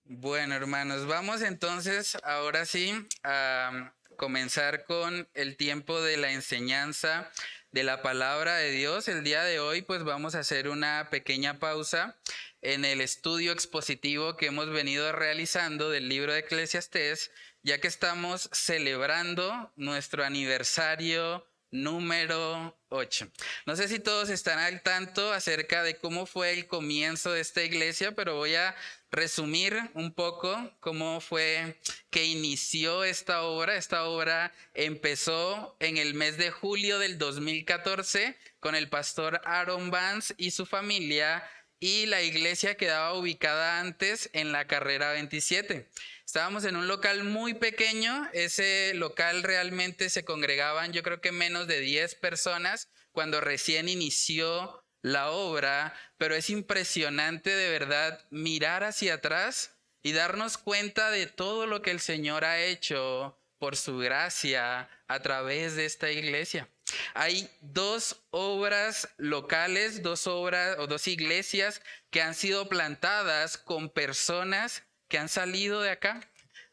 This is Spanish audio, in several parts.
Bueno, hermanos, vamos entonces ahora sí a comenzar con el tiempo de la enseñanza de la palabra de Dios. El día de hoy pues vamos a hacer una pequeña pausa en el estudio expositivo que hemos venido realizando del libro de Eclesiastés, ya que estamos celebrando nuestro aniversario número 8. No sé si todos están al tanto acerca de cómo fue el comienzo de esta iglesia, pero voy a resumir un poco cómo fue que inició esta obra. Esta obra empezó en el mes de julio del 2014 con el pastor Aaron Vance y su familia, y la iglesia quedaba ubicada antes en la carrera 27. Estábamos en un local muy pequeño. Ese local realmente se congregaban, yo creo que menos de 10 personas cuando recién inició la obra, pero es impresionante de verdad mirar hacia atrás y darnos cuenta de todo lo que el Señor ha hecho por su gracia a través de esta iglesia. Hay dos obras locales, dos obras o dos iglesias que han sido plantadas con personas que han salido de acá,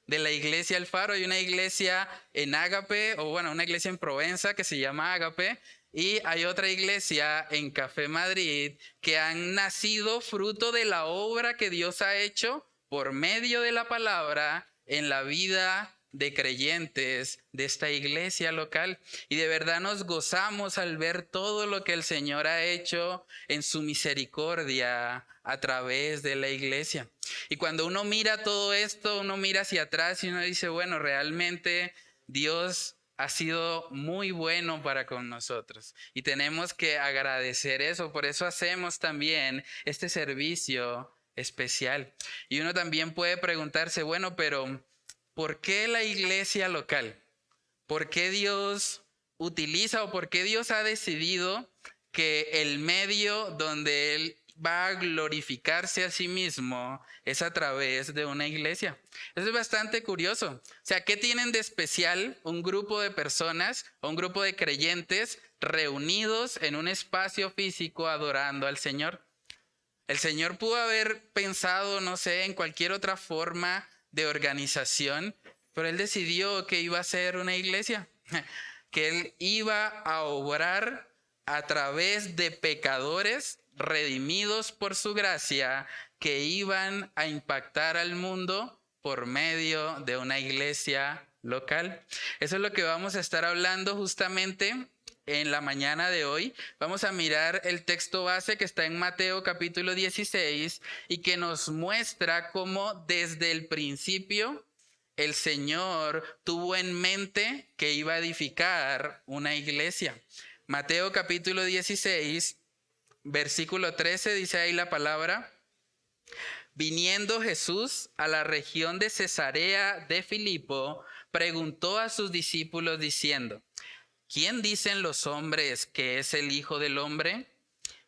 de la iglesia El Faro. Hay una iglesia en Ágape, o bueno, una iglesia en Provenza que se llama Ágape, y hay otra iglesia en Café Madrid que han nacido fruto de la obra que Dios ha hecho por medio de la palabra en la vida de creyentes de esta iglesia local. Y de verdad nos gozamos al ver todo lo que el Señor ha hecho en su misericordia a través de la iglesia. Y cuando uno mira todo esto, uno mira hacia atrás y uno dice, bueno, realmente Dios ha sido muy bueno para con nosotros y tenemos que agradecer eso. Por eso hacemos también este servicio especial. Y uno también puede preguntarse, bueno, pero ¿por qué la iglesia local? ¿Por qué Dios utiliza o por qué Dios ha decidido que el medio donde Él va a glorificarse a sí mismo es a través de una iglesia? Eso es bastante curioso. O sea, ¿qué tienen de especial un grupo de personas o un grupo de creyentes reunidos en un espacio físico adorando al Señor? El Señor pudo haber pensado, no sé, en cualquier otra forma de organización, pero Él decidió que iba a ser una iglesia, que Él iba a obrar a través de pecadores redimidos por su gracia, que iban a impactar al mundo por medio de una iglesia local. Eso es lo que vamos a estar hablando justamente en la mañana de hoy. Vamos a mirar el texto base que está en Mateo capítulo 16 y que nos muestra cómo desde el principio el Señor tuvo en mente que iba a edificar una iglesia. Mateo capítulo 16, versículo 13, dice ahí la palabra: viniendo Jesús a la región de Cesarea de Filipo, preguntó a sus discípulos diciendo: ¿quién dicen los hombres que es el Hijo del Hombre?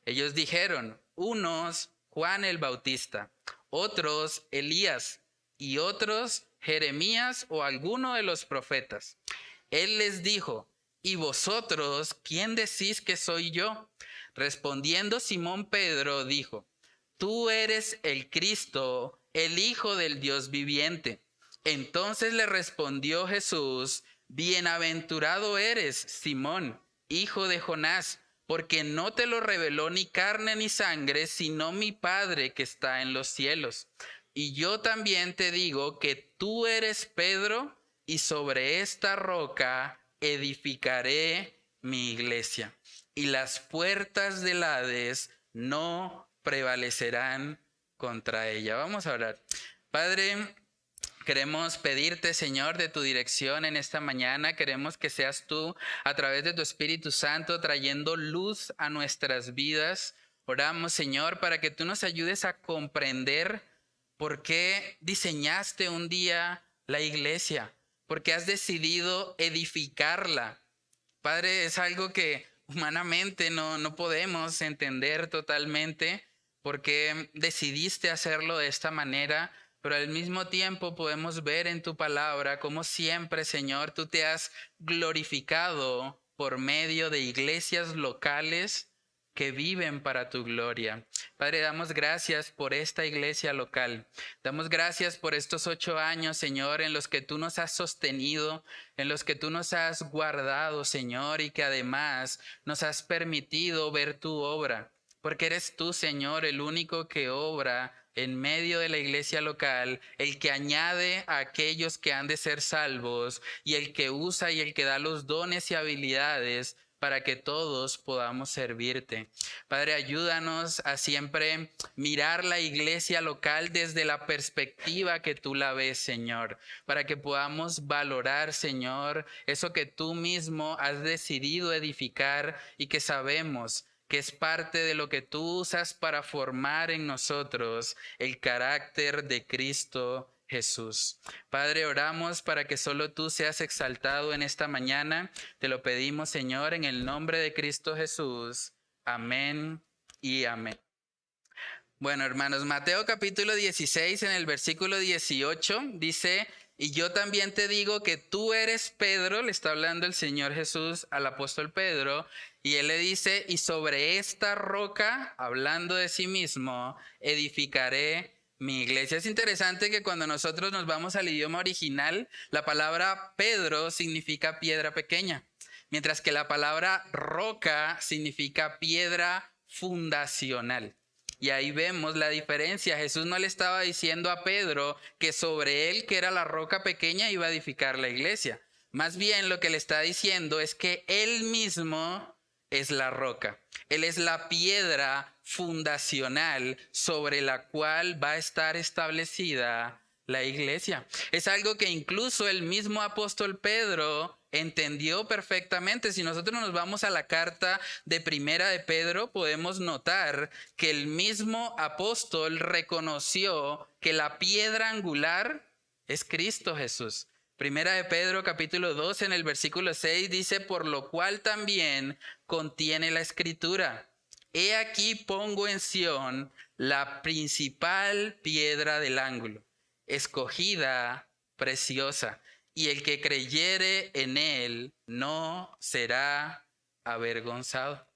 Ellos dijeron, unos Juan el Bautista, otros Elías y otros Jeremías o alguno de los profetas. Él les dijo, ¿y vosotros quién decís que soy yo? Respondiendo Simón Pedro dijo, tú eres el Cristo, el Hijo del Dios viviente. Entonces le respondió Jesús, bienaventurado eres, Simón, hijo de Jonás, porque no te lo reveló ni carne ni sangre, sino mi Padre que está en los cielos. Y yo también te digo que tú eres Pedro, y sobre esta roca edificaré mi iglesia. Y las puertas del Hades no prevalecerán contra ella. Vamos a orar. Padre, queremos pedirte, Señor, de tu dirección en esta mañana. Queremos que seas tú, a través de tu Espíritu Santo, trayendo luz a nuestras vidas. Oramos, Señor, para que tú nos ayudes a comprender por qué diseñaste un día la iglesia, por qué has decidido edificarla. Padre, es algo que humanamente no podemos entender totalmente por qué decidiste hacerlo de esta manera, pero al mismo tiempo podemos ver en tu palabra cómo siempre, Señor, tú te has glorificado por medio de iglesias locales que viven para tu gloria. Padre, damos gracias por esta iglesia local. Damos gracias por estos 8 años, Señor, en los que tú nos has sostenido, en los que tú nos has guardado, Señor, y que además nos has permitido ver tu obra. Porque eres tú, Señor, el único que obra en medio de la iglesia local, el que añade a aquellos que han de ser salvos y el que usa y el que da los dones y habilidades para que todos podamos servirte. Padre, ayúdanos a siempre mirar la iglesia local desde la perspectiva que tú la ves, Señor, para que podamos valorar, Señor, eso que tú mismo has decidido edificar y que sabemos que es parte de lo que tú usas para formar en nosotros el carácter de Cristo Jesús. Padre, oramos para que solo tú seas exaltado en esta mañana. Te lo pedimos, Señor, en el nombre de Cristo Jesús. Amén y amén. Bueno, hermanos, Mateo capítulo 16 en el versículo 18 dice: y yo también te digo que tú eres Pedro, le está hablando el Señor Jesús al apóstol Pedro, y él le dice: y sobre esta roca, hablando de sí mismo, edificaré mi iglesia. Es interesante que cuando nosotros nos vamos al idioma original, la palabra Pedro significa piedra pequeña, mientras que la palabra roca significa piedra fundacional. Y ahí vemos la diferencia. Jesús no le estaba diciendo a Pedro que sobre él, que era la roca pequeña, iba a edificar la iglesia. Más bien lo que le está diciendo es que él mismo es la roca. Él es la piedra fundacional sobre la cual va a estar establecida la iglesia. Es algo que incluso el mismo apóstol Pedro entendió perfectamente. Si nosotros nos vamos a la carta de Primera de Pedro, podemos notar que el mismo apóstol reconoció que la piedra angular es Cristo Jesús. Primera de Pedro capítulo 2 en el versículo 6 dice: por lo cual también contiene la escritura: he aquí pongo en Sión la principal piedra del ángulo, escogida, preciosa, y el que creyere en él no será avergonzado.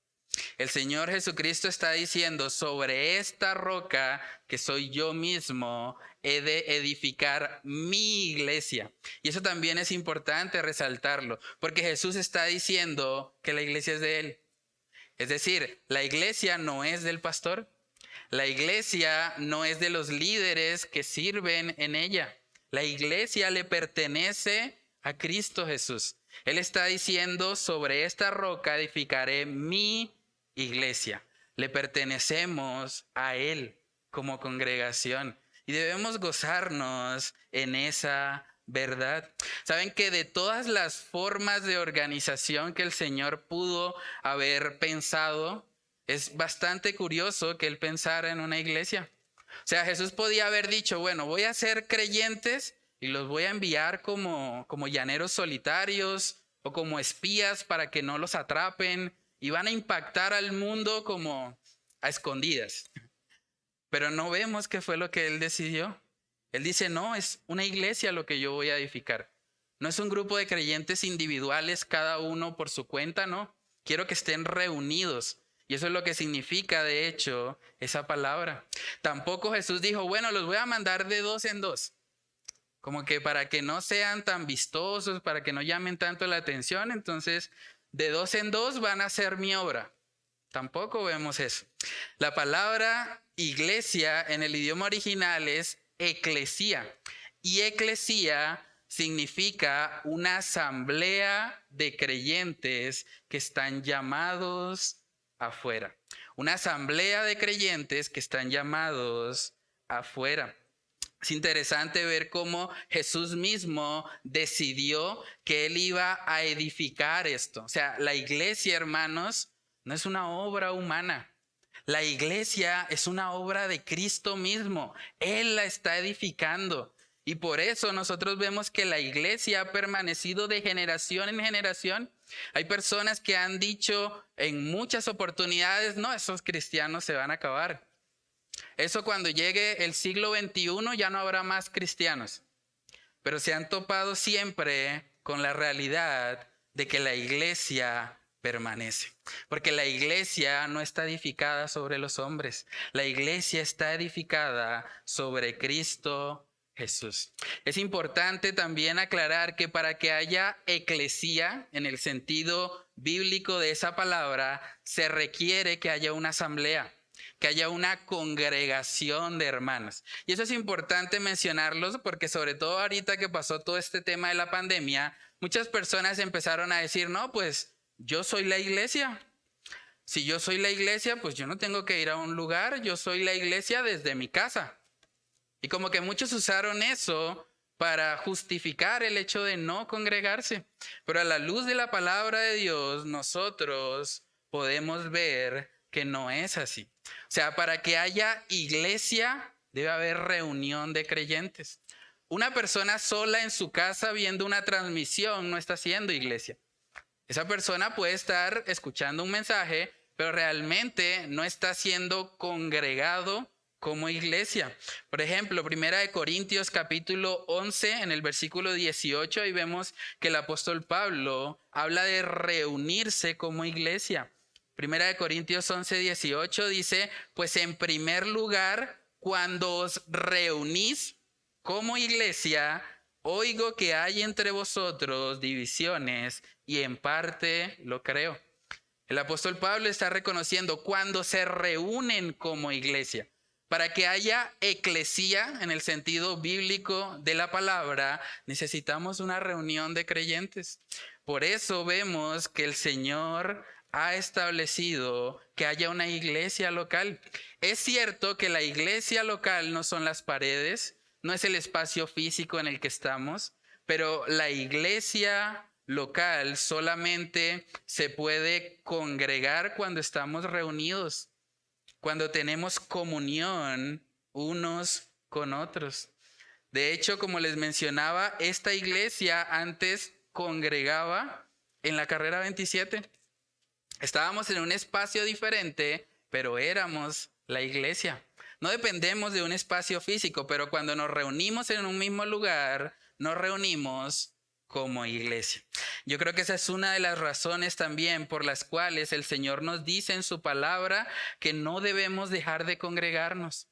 El Señor Jesucristo está diciendo: sobre esta roca, que soy yo mismo, he de edificar mi iglesia. Y eso también es importante resaltarlo, porque Jesús está diciendo que la iglesia es de él. Es decir, la iglesia no es del pastor. La iglesia no es de los líderes que sirven en ella. La iglesia le pertenece a Cristo Jesús. Él está diciendo: sobre esta roca edificaré mi iglesia. Le pertenecemos a Él como congregación y debemos gozarnos en esa verdad. Saben que de todas las formas de organización que el Señor pudo haber pensado, es bastante curioso que Él pensara en una iglesia. O sea, Jesús podía haber dicho: bueno, voy a hacer creyentes y los voy a enviar como llaneros solitarios o como espías para que no los atrapen, y van a impactar al mundo como a escondidas. Pero no vemos qué fue lo que Él decidió. Él dice: no, es una iglesia lo que yo voy a edificar. No es un grupo de creyentes individuales, cada uno por su cuenta, no. Quiero que estén reunidos. Y eso es lo que significa, de hecho, esa palabra. Tampoco Jesús dijo: bueno, los voy a mandar de 2 en 2. Como que para que no sean tan vistosos, para que no llamen tanto la atención, entonces de 2 en 2 van a hacer mi obra. Tampoco vemos eso. La palabra iglesia en el idioma original es eclesía. Y eclesía significa una asamblea de creyentes que están llamados afuera. Una asamblea de creyentes que están llamados afuera. Es interesante ver cómo Jesús mismo decidió que Él iba a edificar esto. O sea, la iglesia, hermanos, no es una obra humana. La iglesia es una obra de Cristo mismo. Él la está edificando. Y por eso nosotros vemos que la iglesia ha permanecido de generación en generación. Hay personas que han dicho en muchas oportunidades: no, esos cristianos se van a acabar. Eso cuando llegue el siglo XXI ya no habrá más cristianos. Pero se han topado siempre con la realidad de que la iglesia permanece. Porque la iglesia no está edificada sobre los hombres. La iglesia está edificada sobre Cristo Jesús. Es importante también aclarar que para que haya eclesía en el sentido bíblico de esa palabra, se requiere que haya una asamblea, que haya una congregación de hermanos. Y eso es importante mencionarlo porque sobre todo ahorita que pasó todo este tema de la pandemia, muchas personas empezaron a decir, no, pues yo soy la iglesia. Si yo soy la iglesia, pues yo no tengo que ir a un lugar, yo soy la iglesia desde mi casa. Y como que muchos usaron eso para justificar el hecho de no congregarse. Pero a la luz de la palabra de Dios, nosotros podemos ver que no es así. O sea, para que haya iglesia, debe haber reunión de creyentes. Una persona sola en su casa viendo una transmisión no está haciendo iglesia. Esa persona puede estar escuchando un mensaje, pero realmente no está siendo congregado como iglesia. Por ejemplo, 1 Corintios capítulo 11, en el versículo 18, ahí vemos que el apóstol Pablo habla de reunirse como iglesia. 1 Corintios 11, 18 dice, pues en primer lugar, cuando os reunís como iglesia, oigo que hay entre vosotros divisiones y en parte lo creo. El apóstol Pablo está reconociendo cuando se reúnen como iglesia. Para que haya eclesía en el sentido bíblico de la palabra, necesitamos una reunión de creyentes. Por eso vemos que el Señor ha establecido que haya una iglesia local. Es cierto que la iglesia local no son las paredes, no es el espacio físico en el que estamos, pero la iglesia local solamente se puede congregar cuando estamos reunidos, cuando tenemos comunión unos con otros. De hecho, como les mencionaba, esta iglesia antes congregaba en la carrera 27. Estábamos en un espacio diferente, pero éramos la iglesia. No dependemos de un espacio físico, pero cuando nos reunimos en un mismo lugar, nos reunimos como iglesia. Yo creo que esa es una de las razones también por las cuales el Señor nos dice en su palabra que no debemos dejar de congregarnos,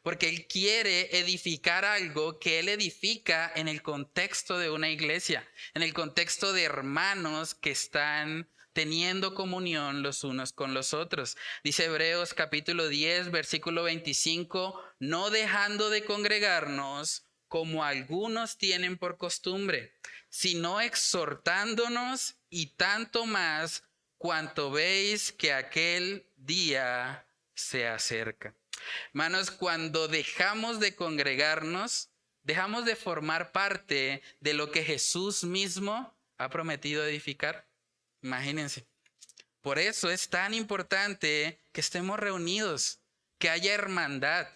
porque Él quiere edificar algo que Él edifica en el contexto de una iglesia, en el contexto de hermanos que están teniendo comunión los unos con los otros. Dice Hebreos capítulo 10, versículo 25, no dejando de congregarnos como algunos tienen por costumbre, sino exhortándonos y tanto más cuanto veis que aquel día se acerca. Hermanos, cuando dejamos de congregarnos, dejamos de formar parte de lo que Jesús mismo ha prometido edificar. Imagínense. Por eso es tan importante que estemos reunidos, que haya hermandad,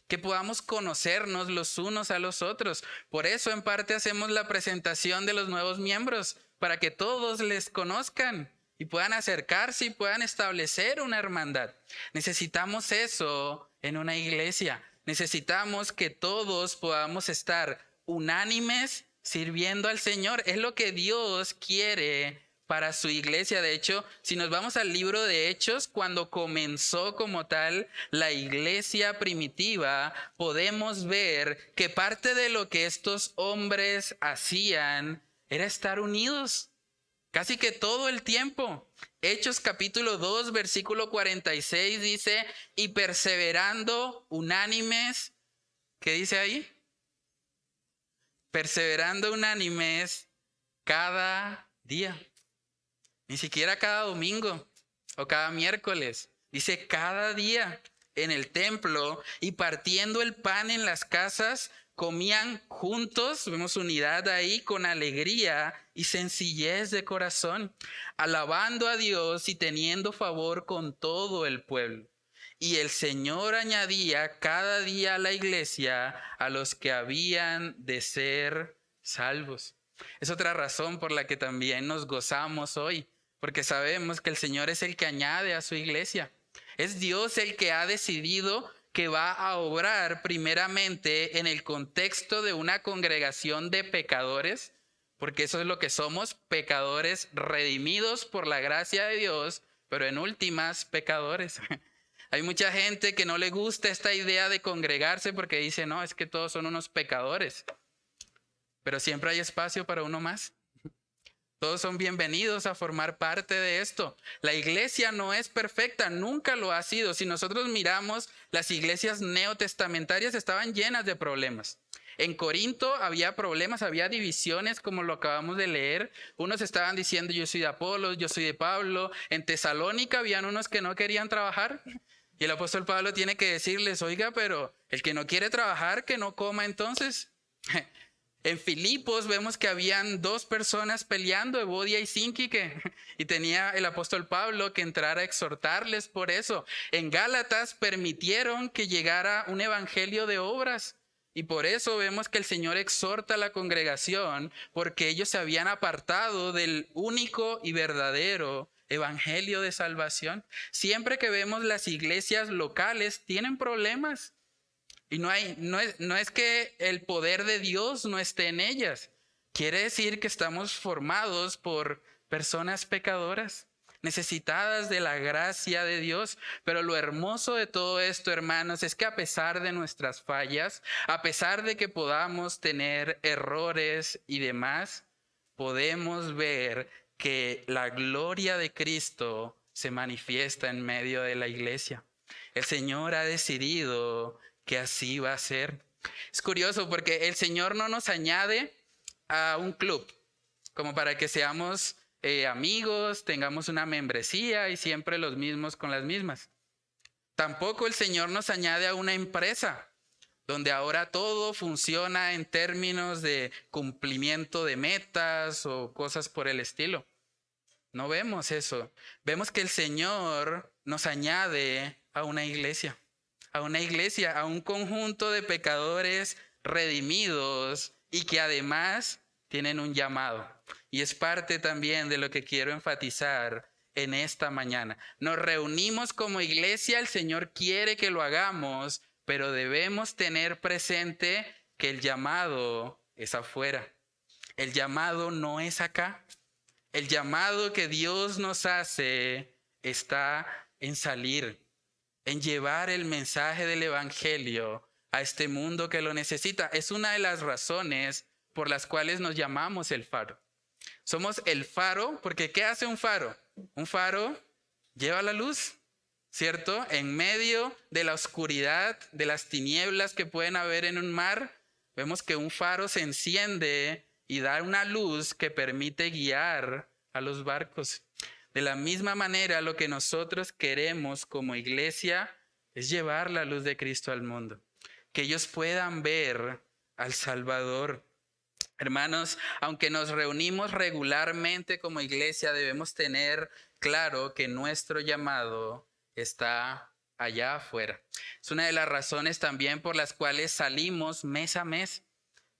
que podamos conocernos los unos a los otros. Por eso en parte hacemos la presentación de los nuevos miembros, para que todos les conozcan y puedan acercarse y puedan establecer una hermandad. Necesitamos eso en una iglesia. Necesitamos que todos podamos estar unánimes sirviendo al Señor. Es lo que Dios quiere para su iglesia. De hecho, si nos vamos al libro de Hechos, cuando comenzó como tal la iglesia primitiva, podemos ver que parte de lo que estos hombres hacían era estar unidos casi que todo el tiempo. Hechos capítulo 2, versículo 46 dice, y perseverando unánimes, ¿qué dice ahí? Perseverando unánimes cada día. Ni siquiera cada domingo o cada miércoles. Dice cada día en el templo y partiendo el pan en las casas, comían juntos, vemos unidad ahí, con alegría y sencillez de corazón, alabando a Dios y teniendo favor con todo el pueblo. Y el Señor añadía cada día a la iglesia a los que habían de ser salvos. Es otra razón por la que también nos gozamos hoy, porque sabemos que el Señor es el que añade a su iglesia. Es Dios el que ha decidido que va a obrar primeramente en el contexto de una congregación de pecadores, porque eso es lo que somos, pecadores redimidos por la gracia de Dios, pero en últimas pecadores. Hay mucha gente que no le gusta esta idea de congregarse porque dice, no, es que todos son unos pecadores. Pero siempre hay espacio para uno más. Todos son bienvenidos a formar parte de esto. La iglesia no es perfecta, nunca lo ha sido. Si nosotros miramos, las iglesias neotestamentarias estaban llenas de problemas. En Corinto había problemas, había divisiones, como lo acabamos de leer. Unos estaban diciendo, yo soy de Apolos, yo soy de Pablo. En Tesalónica habían unos que no querían trabajar. Y el apóstol Pablo tiene que decirles, oiga, pero el que no quiere trabajar, que no coma entonces. En Filipos vemos que habían dos personas peleando, Evodia y Síntique, y tenía el apóstol Pablo que entrar a exhortarles por eso. En Gálatas permitieron que llegara un evangelio de obras, y por eso vemos que el Señor exhorta a la congregación, porque ellos se habían apartado del único y verdadero evangelio de salvación. Siempre que vemos las iglesias locales tienen problemas. Y no es que el poder de Dios no esté en ellas. Quiere decir que estamos formados por personas pecadoras, necesitadas de la gracia de Dios. Pero lo hermoso de todo esto, hermanos, es que a pesar de nuestras fallas, a pesar de que podamos tener errores y demás, podemos ver que la gloria de Cristo se manifiesta en medio de la iglesia. El Señor ha decidido que así va a ser. Es curioso porque el Señor no nos añade a un club, como para que seamos amigos, tengamos una membresía y siempre los mismos con las mismas. Tampoco el Señor nos añade a una empresa, donde ahora todo funciona en términos de cumplimiento de metas o cosas por el estilo. No vemos eso. Vemos que el Señor nos añade a una iglesia, a un conjunto de pecadores redimidos y que además tienen un llamado. Y es parte también de lo que quiero enfatizar en esta mañana. Nos reunimos como iglesia, el Señor quiere que lo hagamos, pero debemos tener presente que el llamado es afuera. El llamado no es acá. El llamado que Dios nos hace está en salir, en llevar el mensaje del evangelio a este mundo que lo necesita. Es una de las razones por las cuales nos llamamos el faro. Somos el faro porque ¿qué hace un faro? Un faro lleva la luz, ¿cierto? En medio de la oscuridad, de las tinieblas que pueden haber en un mar, vemos que un faro se enciende y da una luz que permite guiar a los barcos. De la misma manera, lo que nosotros queremos como iglesia es llevar la luz de Cristo al mundo. Que ellos puedan ver al Salvador. Hermanos, aunque nos reunimos regularmente como iglesia, debemos tener claro que nuestro llamado está allá afuera. Es una de las razones también por las cuales salimos mes a mes.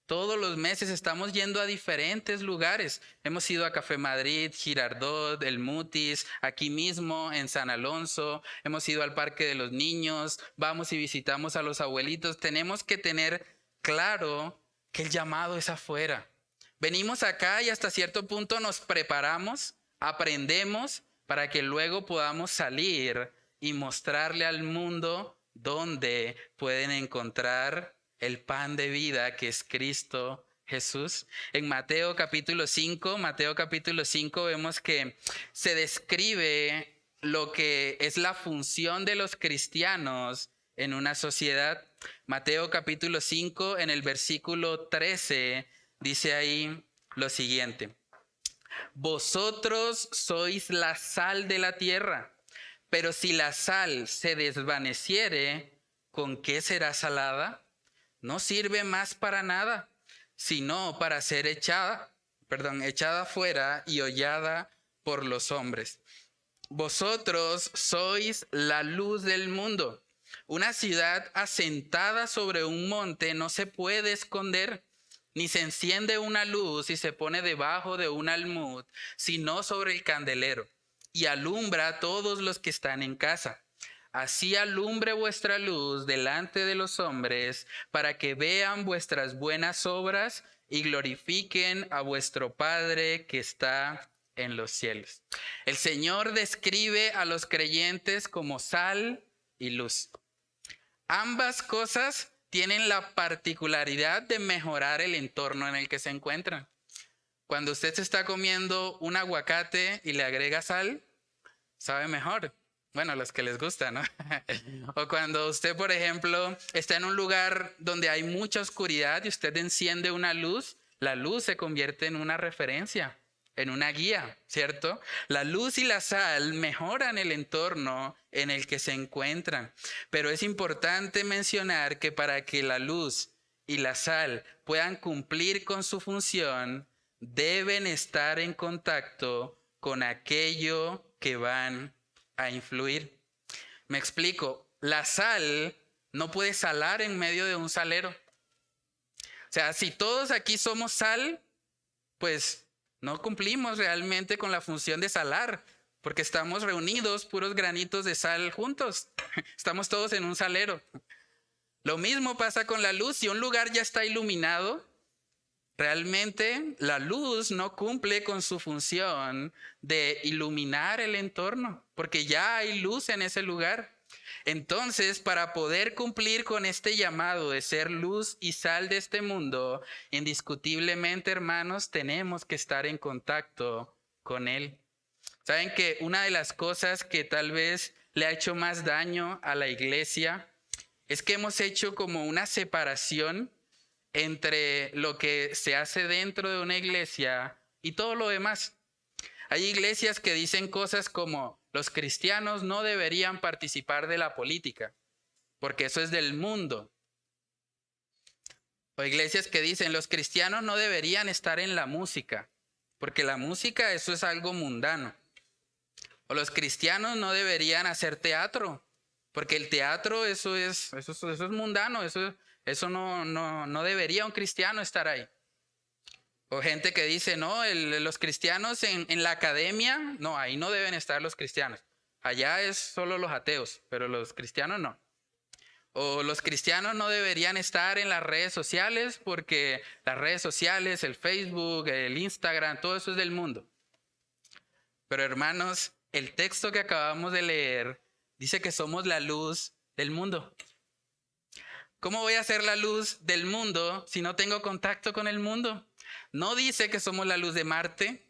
Todos los meses estamos yendo a diferentes lugares. Hemos ido a Café Madrid, Girardot, El Mutis, aquí mismo en San Alonso. Hemos ido al Parque de los Niños. Vamos y visitamos a los abuelitos. Tenemos que tener claro que el llamado es afuera. Venimos acá y hasta cierto punto nos preparamos, aprendemos para que luego podamos salir y mostrarle al mundo dónde pueden encontrar el pan de vida que es Cristo Jesús. En Mateo capítulo 5 vemos que se describe lo que es la función de los cristianos en una sociedad. Mateo capítulo 5 en el versículo 13 dice ahí lo siguiente: vosotros sois la sal de la tierra, pero si la sal se desvaneciere, ¿con qué será salada? No sirve más para nada, sino para ser echada fuera y hollada por los hombres. Vosotros sois la luz del mundo. Una ciudad asentada sobre un monte no se puede esconder, ni se enciende una luz y se pone debajo de un almud, sino sobre el candelero, y alumbra a todos los que están en casa. Así alumbre vuestra luz delante de los hombres, para que vean vuestras buenas obras y glorifiquen a vuestro Padre que está en los cielos. El Señor describe a los creyentes como sal y luz. Ambas cosas tienen la particularidad de mejorar el entorno en el que se encuentran. Cuando usted se está comiendo un aguacate y le agrega sal, sabe mejor. Bueno, a los que les gusta, ¿no? O cuando usted, por ejemplo, está en un lugar donde hay mucha oscuridad y usted enciende una luz, la luz se convierte en una referencia, en una guía, ¿cierto? La luz y la sal mejoran el entorno en el que se encuentran. Pero es importante mencionar que para que la luz y la sal puedan cumplir con su función, deben estar en contacto con aquello que van a influir. Me explico, la sal no puede salar en medio de un salero. O sea, si todos aquí somos sal, pues no cumplimos realmente con la función de salar, porque estamos reunidos puros granitos de sal juntos. Estamos todos en un salero. Lo mismo pasa con la luz. Si un lugar ya está iluminado, realmente la luz no cumple con su función de iluminar el entorno, porque ya hay luz en ese lugar. Entonces, para poder cumplir con este llamado de ser luz y sal de este mundo, indiscutiblemente, hermanos, tenemos que estar en contacto con Él. ¿Saben que una de las cosas que tal vez le ha hecho más daño a la iglesia es que hemos hecho como una separación entre lo que se hace dentro de una iglesia y todo lo demás? Hay iglesias que dicen cosas como los cristianos no deberían participar de la política, porque eso es del mundo. O iglesias que dicen los cristianos no deberían estar en la música, porque la música eso es algo mundano. O los cristianos no deberían hacer teatro, porque el teatro eso es mundano, eso no debería un cristiano estar ahí. O gente que dice, no, los cristianos en la academia, no, ahí no deben estar los cristianos. Allá es solo los ateos, pero los cristianos no. O los cristianos no deberían estar en las redes sociales porque las redes sociales, el Facebook, el Instagram, todo eso es del mundo. Pero hermanos, el texto que acabamos de leer dice que somos la luz del mundo. ¿Cómo voy a ser la luz del mundo si no tengo contacto con el mundo? No dice que somos la luz de Marte,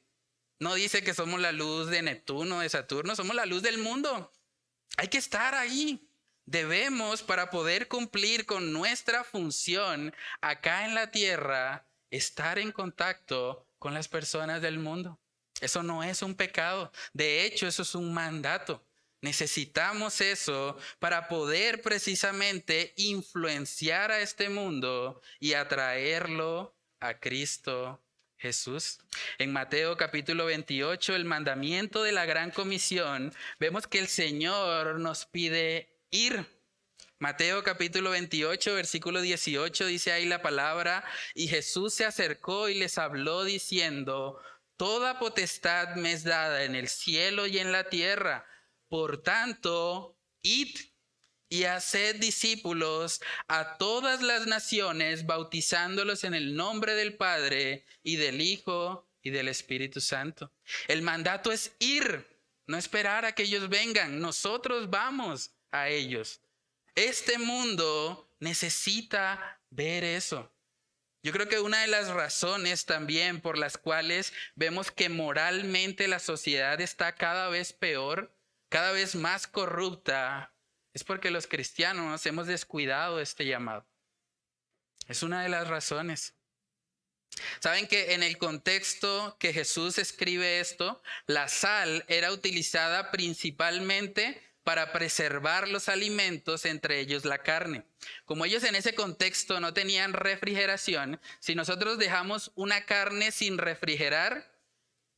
no dice que somos la luz de Neptuno, de Saturno, somos la luz del mundo. Hay que estar ahí. Debemos, para poder cumplir con nuestra función acá en la tierra, estar en contacto con las personas del mundo. Eso no es un pecado. De hecho, eso es un mandato. Necesitamos eso para poder precisamente influenciar a este mundo y atraerlo a Cristo Jesús. En Mateo capítulo 28, el mandamiento de la gran comisión, vemos que el Señor nos pide ir. Mateo capítulo 28, versículo 18, dice ahí la palabra, y Jesús se acercó y les habló diciendo, toda potestad me es dada en el cielo y en la tierra. Por tanto, id y haced discípulos a todas las naciones, bautizándolos en el nombre del Padre y del Hijo y del Espíritu Santo. El mandato es ir, no esperar a que ellos vengan. Nosotros vamos a ellos. Este mundo necesita ver eso. Yo creo que una de las razones también por las cuales vemos que moralmente la sociedad está cada vez peor, cada vez más corrupta, es porque los cristianos hemos descuidado este llamado. Es una de las razones. Saben que en el contexto que Jesús escribe esto, la sal era utilizada principalmente para preservar los alimentos, entre ellos la carne. Como ellos en ese contexto no tenían refrigeración, si nosotros dejamos una carne sin refrigerar,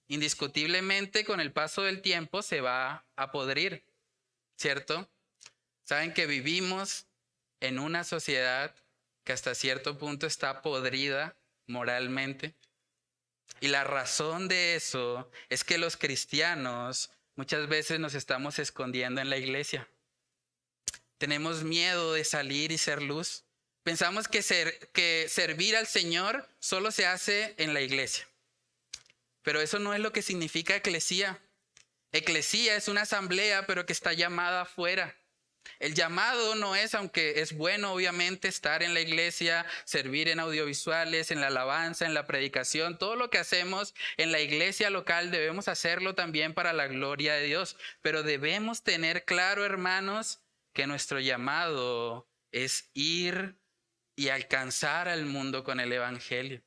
indiscutiblemente con el paso del tiempo se va a podrir, ¿cierto? Saben que vivimos en una sociedad que hasta cierto punto está podrida moralmente. Y la razón de eso es que los cristianos muchas veces nos estamos escondiendo en la iglesia. Tenemos miedo de salir y ser luz. Pensamos que servir al Señor solo se hace en la iglesia. Pero eso no es lo que significa eclesía. Eclesía es una asamblea, pero que está llamada afuera. El llamado no es, aunque es bueno obviamente estar en la iglesia, servir en audiovisuales, en la alabanza, en la predicación, todo lo que hacemos en la iglesia local debemos hacerlo también para la gloria de Dios. Pero debemos tener claro, hermanos, que nuestro llamado es ir y alcanzar al mundo con el evangelio.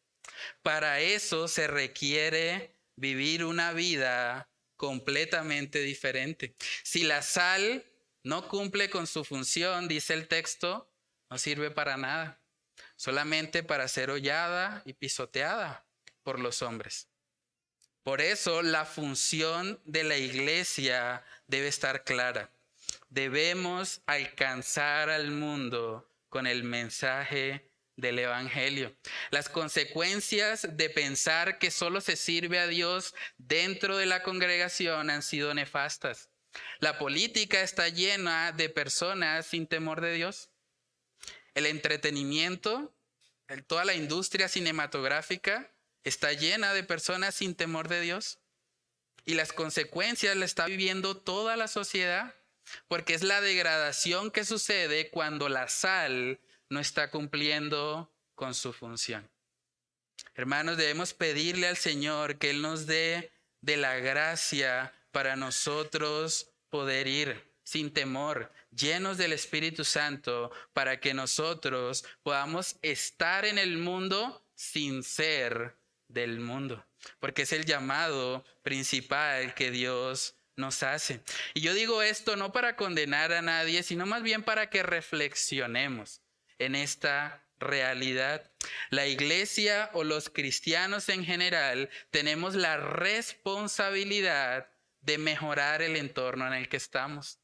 Para eso se requiere vivir una vida completamente diferente. Si la sal no cumple con su función, dice el texto, no sirve para nada, solamente para ser hollada y pisoteada por los hombres. Por eso la función de la iglesia debe estar clara. Debemos alcanzar al mundo con el mensaje del evangelio. Las consecuencias de pensar que solo se sirve a Dios dentro de la congregación han sido nefastas. La política está llena de personas sin temor de Dios. El entretenimiento, toda la industria cinematográfica está llena de personas sin temor de Dios. Y las consecuencias las está viviendo toda la sociedad, porque es la degradación que sucede cuando la sal no está cumpliendo con su función. Hermanos, debemos pedirle al Señor que Él nos dé de la gracia para nosotros poder ir sin temor, llenos del Espíritu Santo, para que nosotros podamos estar en el mundo sin ser del mundo, porque es el llamado principal que Dios nos hace. Y yo digo esto no para condenar a nadie, sino más bien para que reflexionemos en esta realidad. La iglesia o los cristianos en general tenemos la responsabilidad de mejorar el entorno en el que estamos.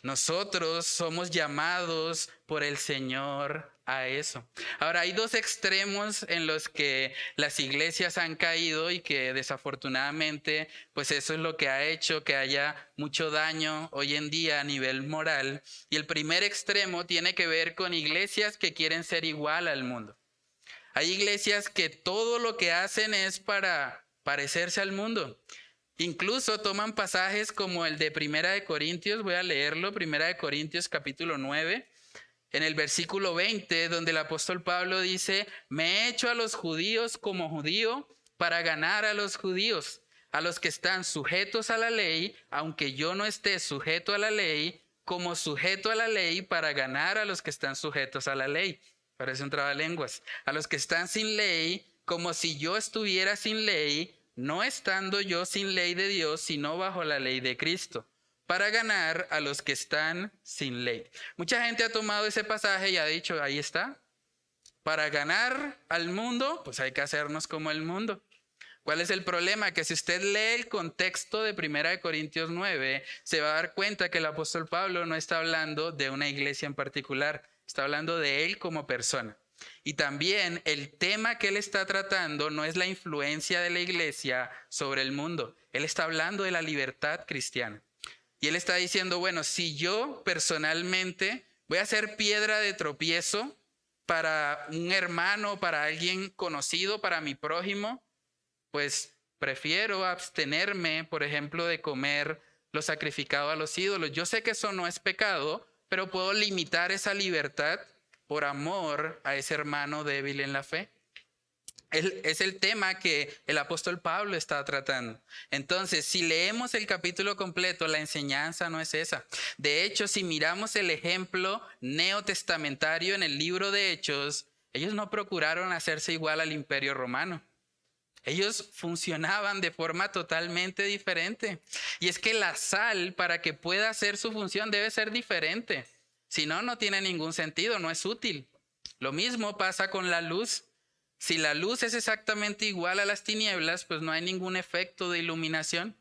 Nosotros somos llamados por el Señor a eso. Ahora, hay dos extremos en los que las iglesias han caído y que desafortunadamente, pues eso es lo que ha hecho que haya mucho daño hoy en día a nivel moral. Y el primer extremo tiene que ver con iglesias que quieren ser igual al mundo. Hay iglesias que todo lo que hacen es para parecerse al mundo. Incluso toman pasajes como el de Primera de Corintios, voy a leerlo, Primera de Corintios capítulo 9, en el versículo 20, donde el apóstol Pablo dice: me he hecho a los judíos como judío para ganar a los judíos, a los que están sujetos a la ley, aunque yo no esté sujeto a la ley, como sujeto a la ley para ganar a los que están sujetos a la ley. Parece un trabalenguas. A los que están sin ley, como si yo estuviera sin ley, no estando yo sin ley de Dios, sino bajo la ley de Cristo, para ganar a los que están sin ley. Mucha gente ha tomado ese pasaje y ha dicho, ahí está, para ganar al mundo, pues hay que hacernos como el mundo. ¿Cuál es el problema? Que si usted lee el contexto de 1 Corintios 9, se va a dar cuenta que el apóstol Pablo no está hablando de una iglesia en particular, está hablando de él como persona. Y también el tema que él está tratando no es la influencia de la iglesia sobre el mundo. Él está hablando de la libertad cristiana. Y él está diciendo, bueno, si yo personalmente voy a ser piedra de tropiezo para un hermano, para alguien conocido, para mi prójimo, pues prefiero abstenerme, por ejemplo, de comer lo sacrificado a los ídolos. Yo sé que eso no es pecado, pero puedo limitar esa libertad por amor a ese hermano débil en la fe. Es el tema que el apóstol Pablo está tratando. Entonces, si leemos el capítulo completo, la enseñanza no es esa. De hecho, si miramos el ejemplo neotestamentario en el libro de Hechos, ellos no procuraron hacerse igual al Imperio Romano. Ellos funcionaban de forma totalmente diferente. Y es que la sal, para que pueda hacer su función, debe ser diferente. Si no, no tiene ningún sentido, no es útil. Lo mismo pasa con la luz. Si la luz es exactamente igual a las tinieblas, pues no hay ningún efecto de iluminación.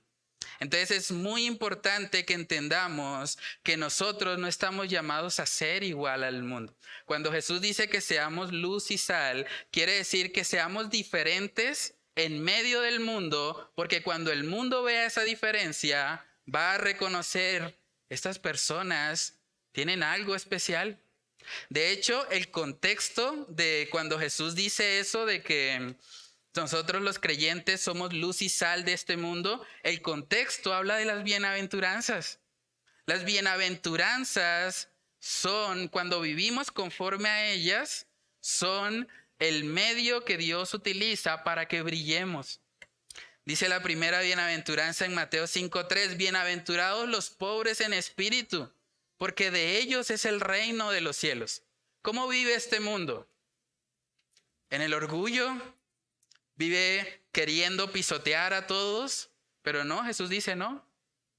Entonces es muy importante que entendamos que nosotros no estamos llamados a ser igual al mundo. Cuando Jesús dice que seamos luz y sal, quiere decir que seamos diferentes en medio del mundo, porque cuando el mundo vea esa diferencia, va a reconocer, estas personas tienen algo especial. De hecho, el contexto de cuando Jesús dice eso de que Nosotros los creyentes somos luz y sal de este mundo. El contexto habla de las bienaventuranzas. Las bienaventuranzas son, cuando vivimos conforme a ellas, son el medio que Dios utiliza para que brillemos. Dice la primera bienaventuranza en Mateo 5:3, bienaventurados los pobres en espíritu, porque de ellos es el reino de los cielos. ¿Cómo vive este mundo? ¿En el orgullo? ¿Vive queriendo pisotear a todos? Pero no, Jesús dice no.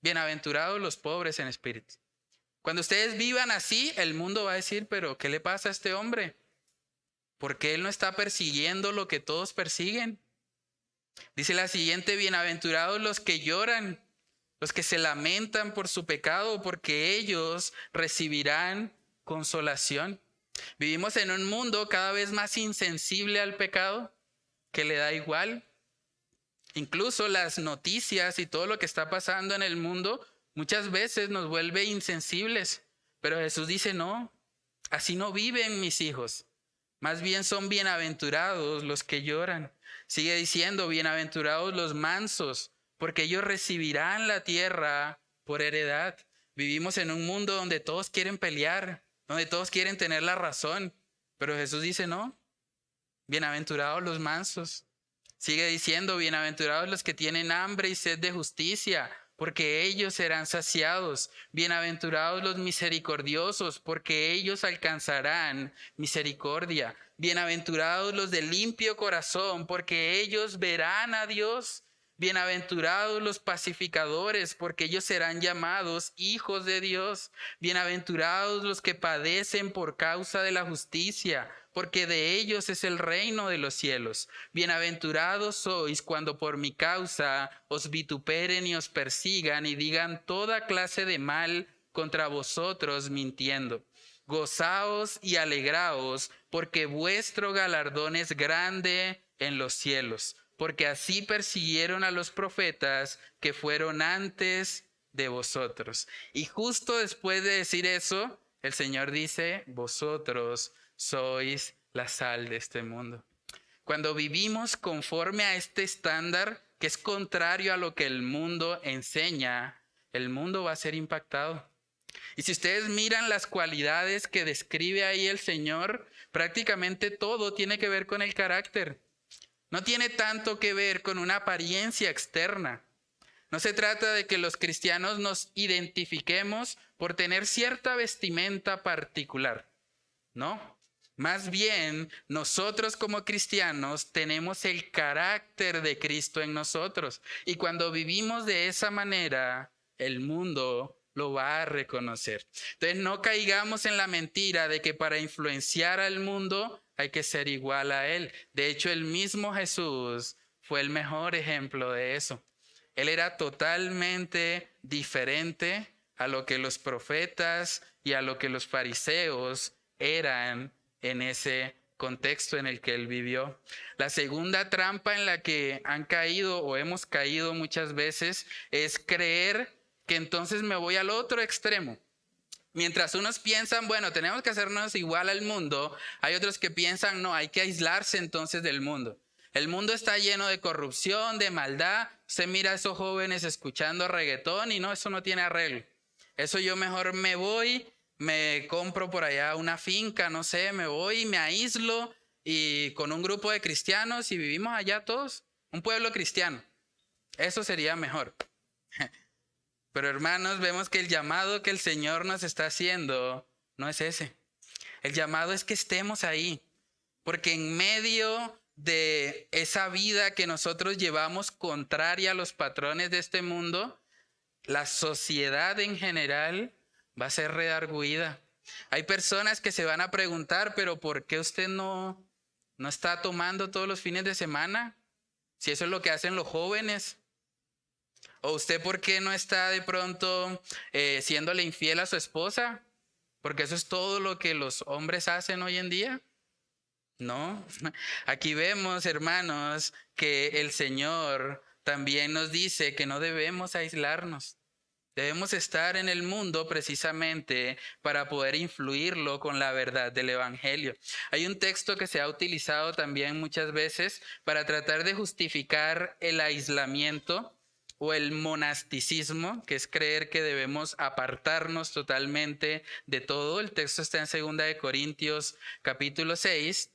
Bienaventurados los pobres en espíritu. Cuando ustedes vivan así, el mundo va a decir, pero ¿qué le pasa a este hombre? ¿Por qué él no está persiguiendo lo que todos persiguen? Dice la siguiente, bienaventurados los que lloran, los que se lamentan por su pecado, porque ellos recibirán consolación. Vivimos en un mundo cada vez más insensible al pecado, que le da igual. Incluso las noticias y todo lo que está pasando en el mundo muchas veces nos vuelve insensibles. Pero Jesús dice, no, así no viven mis hijos. Más bien son bienaventurados los que lloran. Sigue diciendo, bienaventurados los mansos, porque ellos recibirán la tierra por heredad. Vivimos en un mundo donde todos quieren pelear, donde todos quieren tener la razón. Pero Jesús dice, no, bienaventurados los mansos. Sigue diciendo, bienaventurados los que tienen hambre y sed de justicia, porque ellos serán saciados. Bienaventurados los misericordiosos, porque ellos alcanzarán misericordia. Bienaventurados los de limpio corazón, porque ellos verán a Dios. Bienaventurados los pacificadores, porque ellos serán llamados hijos de Dios. Bienaventurados los que padecen por causa de la justicia, porque de ellos es el reino de los cielos. Bienaventurados sois cuando por mi causa os vituperen y os persigan y digan toda clase de mal contra vosotros mintiendo. Gozaos y alegraos, porque vuestro galardón es grande en los cielos, porque así persiguieron a los profetas que fueron antes de vosotros. Y justo después de decir eso, el Señor dice, vosotros sois la sal de este mundo. Cuando vivimos conforme a este estándar, que es contrario a lo que el mundo enseña, el mundo va a ser impactado. Y si ustedes miran las cualidades que describe ahí el Señor, prácticamente todo tiene que ver con el carácter. No tiene tanto que ver con una apariencia externa. No se trata de que los cristianos nos identifiquemos por tener cierta vestimenta particular, ¿no? Más bien, nosotros como cristianos tenemos el carácter de Cristo en nosotros. Y cuando vivimos de esa manera, el mundo lo va a reconocer. Entonces, no caigamos en la mentira de que para influenciar al mundo hay que ser igual a Él. De hecho, el mismo Jesús fue el mejor ejemplo de eso. Él era totalmente diferente a lo que los profetas y a lo que los fariseos eran en ese contexto en el que él vivió. La segunda trampa en la que han caído o hemos caído muchas veces es creer que entonces me voy al otro extremo. Mientras unos piensan, bueno, tenemos que hacernos igual al mundo, hay otros que piensan, no, hay que aislarse entonces del mundo. El mundo está lleno de corrupción, de maldad. Usted mira a esos jóvenes escuchando reggaetón y no, eso no tiene arreglo. Eso yo mejor me voy, me compro por allá una finca, no sé, me voy, me aíslo y con un grupo de cristianos y vivimos allá todos, un pueblo cristiano. Eso sería mejor. Pero hermanos, vemos que el llamado que el Señor nos está haciendo no es ese. El llamado es que estemos ahí, porque en medio de esa vida que nosotros llevamos contraria a los patrones de este mundo, la sociedad en general va a ser redarguida. Hay personas que se van a preguntar, pero ¿por qué usted no está tomando todos los fines de semana? Si eso es lo que hacen los jóvenes. ¿O usted por qué no está de pronto siéndole infiel a su esposa? Porque eso es todo lo que los hombres hacen hoy en día. No, aquí vemos, hermanos, que el Señor también nos dice que no debemos aislarnos. Debemos estar en el mundo precisamente para poder influirlo con la verdad del Evangelio. Hay un texto que se ha utilizado también muchas veces para tratar de justificar el aislamiento o el monasticismo, que es creer que debemos apartarnos totalmente de todo. El texto está en 2 Corintios capítulo 6.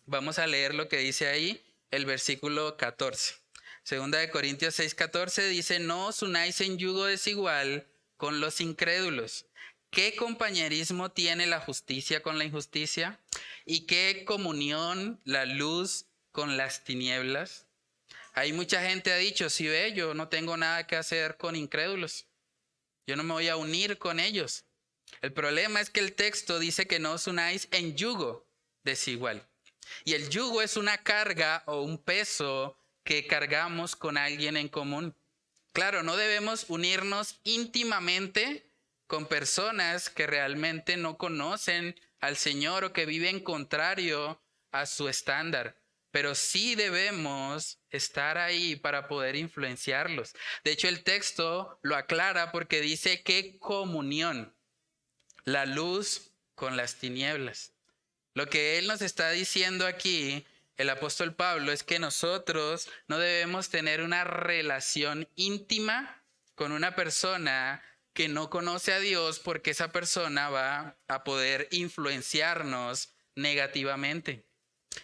Vamos a leer lo que dice ahí, el versículo 14. 2 Corintios 6:14 dice: no os unáis en yugo desigual con los incrédulos. ¿Qué compañerismo tiene la justicia con la injusticia? ¿Y qué comunión la luz con las tinieblas? Hay mucha gente que ha dicho: si ve, yo no tengo nada que hacer con incrédulos. Yo no me voy a unir con ellos. El problema es que el texto dice que no os unáis en yugo desigual. Y el yugo es una carga o un peso que cargamos con alguien en común. Claro, no debemos unirnos íntimamente con personas que realmente no conocen al Señor o que viven contrario a su estándar, pero sí debemos estar ahí para poder influenciarlos. De hecho, el texto lo aclara porque dice: qué comunión, la luz con las tinieblas. Lo que él nos está diciendo aquí, el apóstol Pablo, es que nosotros no debemos tener una relación íntima con una persona que no conoce a Dios, porque esa persona va a poder influenciarnos negativamente.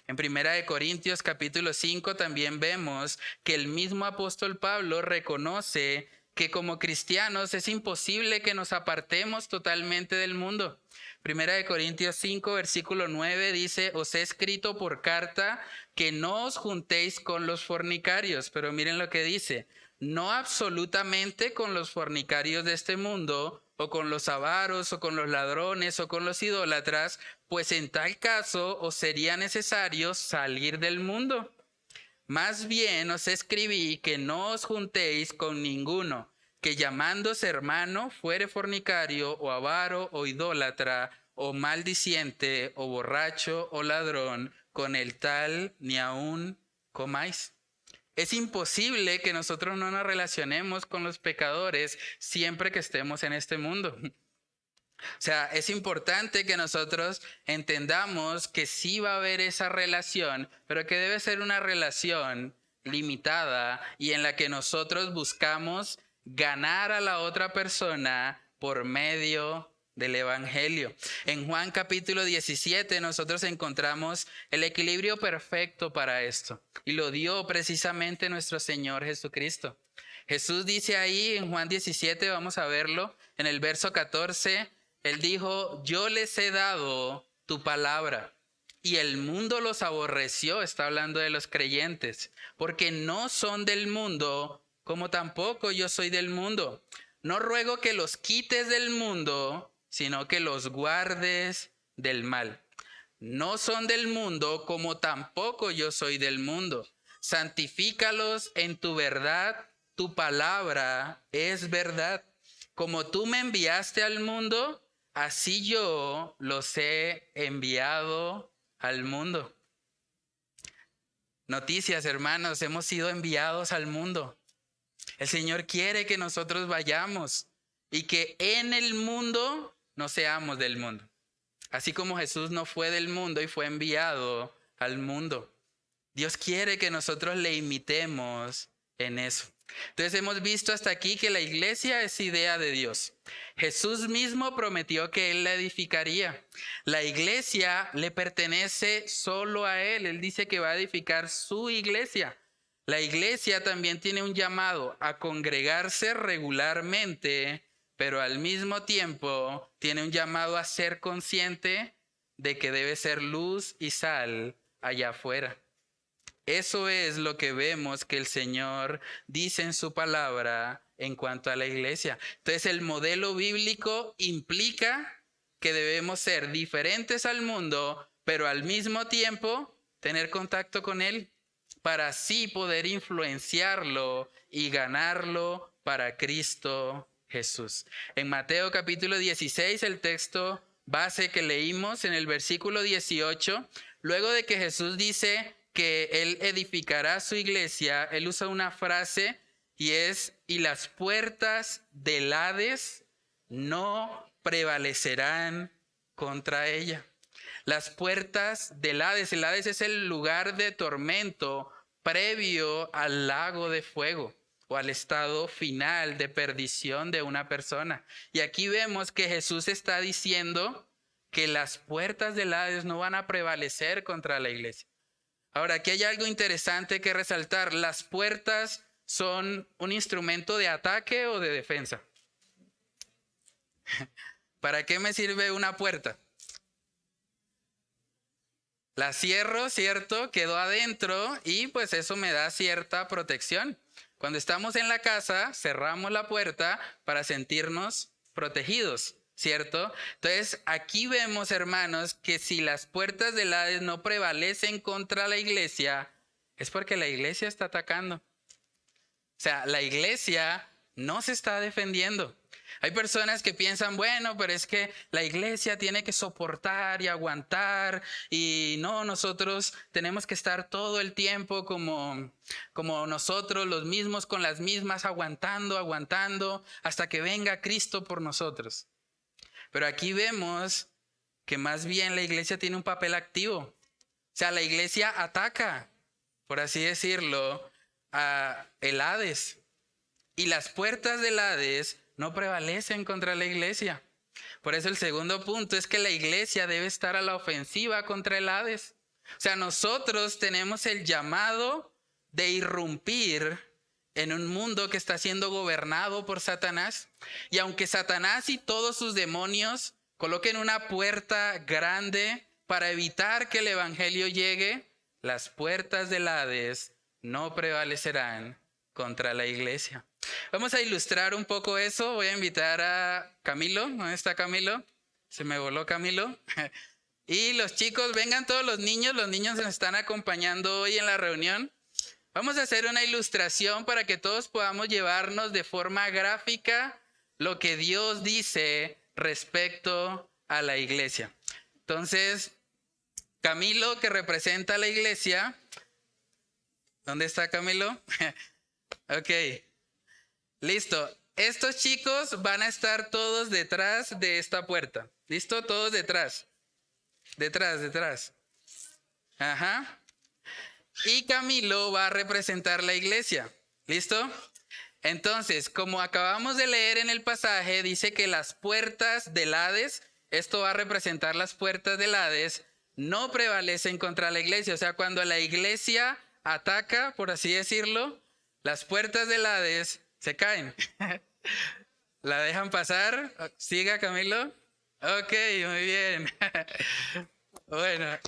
En 1 Corintios capítulo 5 también vemos que el mismo apóstol Pablo reconoce que como cristianos es imposible que nos apartemos totalmente del mundo. 1 Corintios 5, versículo 9 dice: os he escrito por carta que no os juntéis con los fornicarios. Pero miren lo que dice: no absolutamente con los fornicarios de este mundo, o con los avaros, o con los ladrones, o con los idólatras, pues en tal caso os sería necesario salir del mundo. Más bien os escribí que no os juntéis con ninguno, que llamándose hermano fuere fornicario, o avaro, o idólatra, o maldiciente, o borracho, o ladrón, con el tal ni aun comáis. Es imposible que nosotros no nos relacionemos con los pecadores siempre que estemos en este mundo. O sea, es importante que nosotros entendamos que sí va a haber esa relación, pero que debe ser una relación limitada y en la que nosotros buscamos ganar a la otra persona por medio del Evangelio. En Juan capítulo 17 nosotros encontramos el equilibrio perfecto para esto, y lo dio precisamente nuestro Señor Jesucristo. Jesús dice ahí en Juan 17, vamos a verlo, en el verso 14, Él dijo: yo les he dado tu palabra, y el mundo los aborreció, está hablando de los creyentes, porque no son del mundo, como tampoco yo soy del mundo. No ruego que los quites del mundo, sino que los guardes del mal. No son del mundo, como tampoco yo soy del mundo. Santifícalos en tu verdad, tu palabra es verdad. Como tú me enviaste al mundo, así yo los he enviado al mundo. Noticias, hermanos, hemos sido enviados al mundo. El Señor quiere que nosotros vayamos y que en el mundo no seamos del mundo. Así como Jesús no fue del mundo y fue enviado al mundo. Dios quiere que nosotros le imitemos en eso. Entonces hemos visto hasta aquí que la iglesia es idea de Dios. Jesús mismo prometió que Él la edificaría. La iglesia le pertenece solo a Él. Él dice que va a edificar su iglesia. La iglesia también tiene un llamado a congregarse regularmente, pero al mismo tiempo tiene un llamado a ser consciente de que debe ser luz y sal allá afuera. Eso es lo que vemos que el Señor dice en su palabra en cuanto a la iglesia. Entonces el modelo bíblico implica que debemos ser diferentes al mundo, pero al mismo tiempo tener contacto con Él, para así poder influenciarlo y ganarlo para Cristo Jesús. En Mateo capítulo 16, el texto base que leímos en el versículo 18, luego de que Jesús dice que Él edificará su iglesia, Él usa una frase y las puertas del Hades no prevalecerán contra ella. Las puertas del Hades. El Hades es el lugar de tormento previo al lago de fuego o al estado final de perdición de una persona. Y aquí vemos que Jesús está diciendo que las puertas del Hades no van a prevalecer contra la iglesia. Ahora, aquí hay algo interesante que resaltar. Las puertas son un instrumento de ataque o de defensa. ¿Para qué me sirve una puerta? La cierro, ¿cierto? Quedó adentro y pues eso me da cierta protección. Cuando estamos en la casa, cerramos la puerta para sentirnos protegidos, ¿cierto? Entonces, aquí vemos, hermanos, que si las puertas del Hades no prevalecen contra la iglesia, es porque la iglesia está atacando. O sea, la iglesia no se está defendiendo. Hay personas que piensan, bueno, pero es que la iglesia tiene que soportar y aguantar y no, nosotros tenemos que estar todo el tiempo como nosotros, los mismos con las mismas, aguantando hasta que venga Cristo por nosotros. Pero aquí vemos que más bien la iglesia tiene un papel activo. O sea, la iglesia ataca, por así decirlo, a el Hades. Y las puertas del Hades no prevalecen contra la iglesia. Por eso el segundo punto es que la iglesia debe estar a la ofensiva contra el Hades. O sea, nosotros tenemos el llamado de irrumpir en un mundo que está siendo gobernado por Satanás. Y aunque Satanás y todos sus demonios coloquen una puerta grande para evitar que el evangelio llegue, las puertas del Hades no prevalecerán contra la iglesia. Vamos a ilustrar un poco eso. Voy a invitar a Camilo. ¿Dónde está Camilo? Se me voló Camilo. Y los chicos, vengan todos los niños. Los niños nos están acompañando hoy en la reunión. Vamos a hacer una ilustración para que todos podamos llevarnos de forma gráfica lo que Dios dice respecto a la iglesia. Entonces, Camilo, que representa a la iglesia. ¿Dónde está Camilo? Ok. Listo. Estos chicos van a estar todos detrás de esta puerta. ¿Listo? Todos detrás. Detrás. Ajá. Y Camilo va a representar la iglesia. ¿Listo? Entonces, como acabamos de leer en el pasaje, dice que las puertas del Hades, esto va a representar las puertas del Hades, no prevalecen contra la iglesia. O sea, cuando la iglesia ataca, por así decirlo, las puertas del Hades se caen. ¿La dejan pasar? ¿Siga, Camilo? Ok, muy bien. Bueno.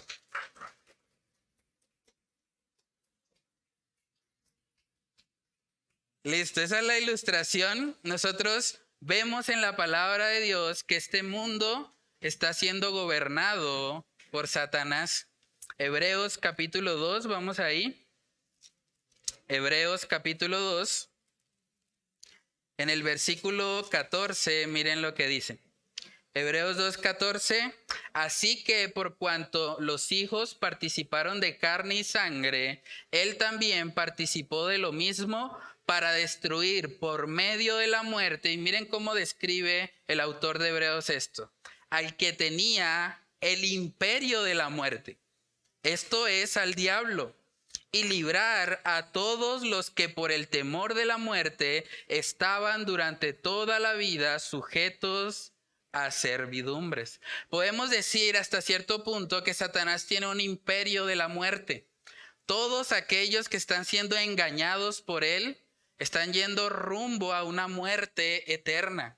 Listo, esa es la ilustración. Nosotros vemos en la palabra de Dios que este mundo está siendo gobernado por Satanás. Hebreos capítulo 2, vamos ahí. Hebreos capítulo 2. En el versículo 14, miren lo que dice. Hebreos 2:14. Así que por cuanto los hijos participaron de carne y sangre, él también participó de lo mismo para destruir por medio de la muerte. Y miren cómo describe el autor de Hebreos esto. Al que tenía el imperio de la muerte. Esto es al diablo. Y librar a todos los que por el temor de la muerte estaban durante toda la vida sujetos a servidumbres. Podemos decir hasta cierto punto que Satanás tiene un imperio de la muerte. Todos aquellos que están siendo engañados por él están yendo rumbo a una muerte eterna.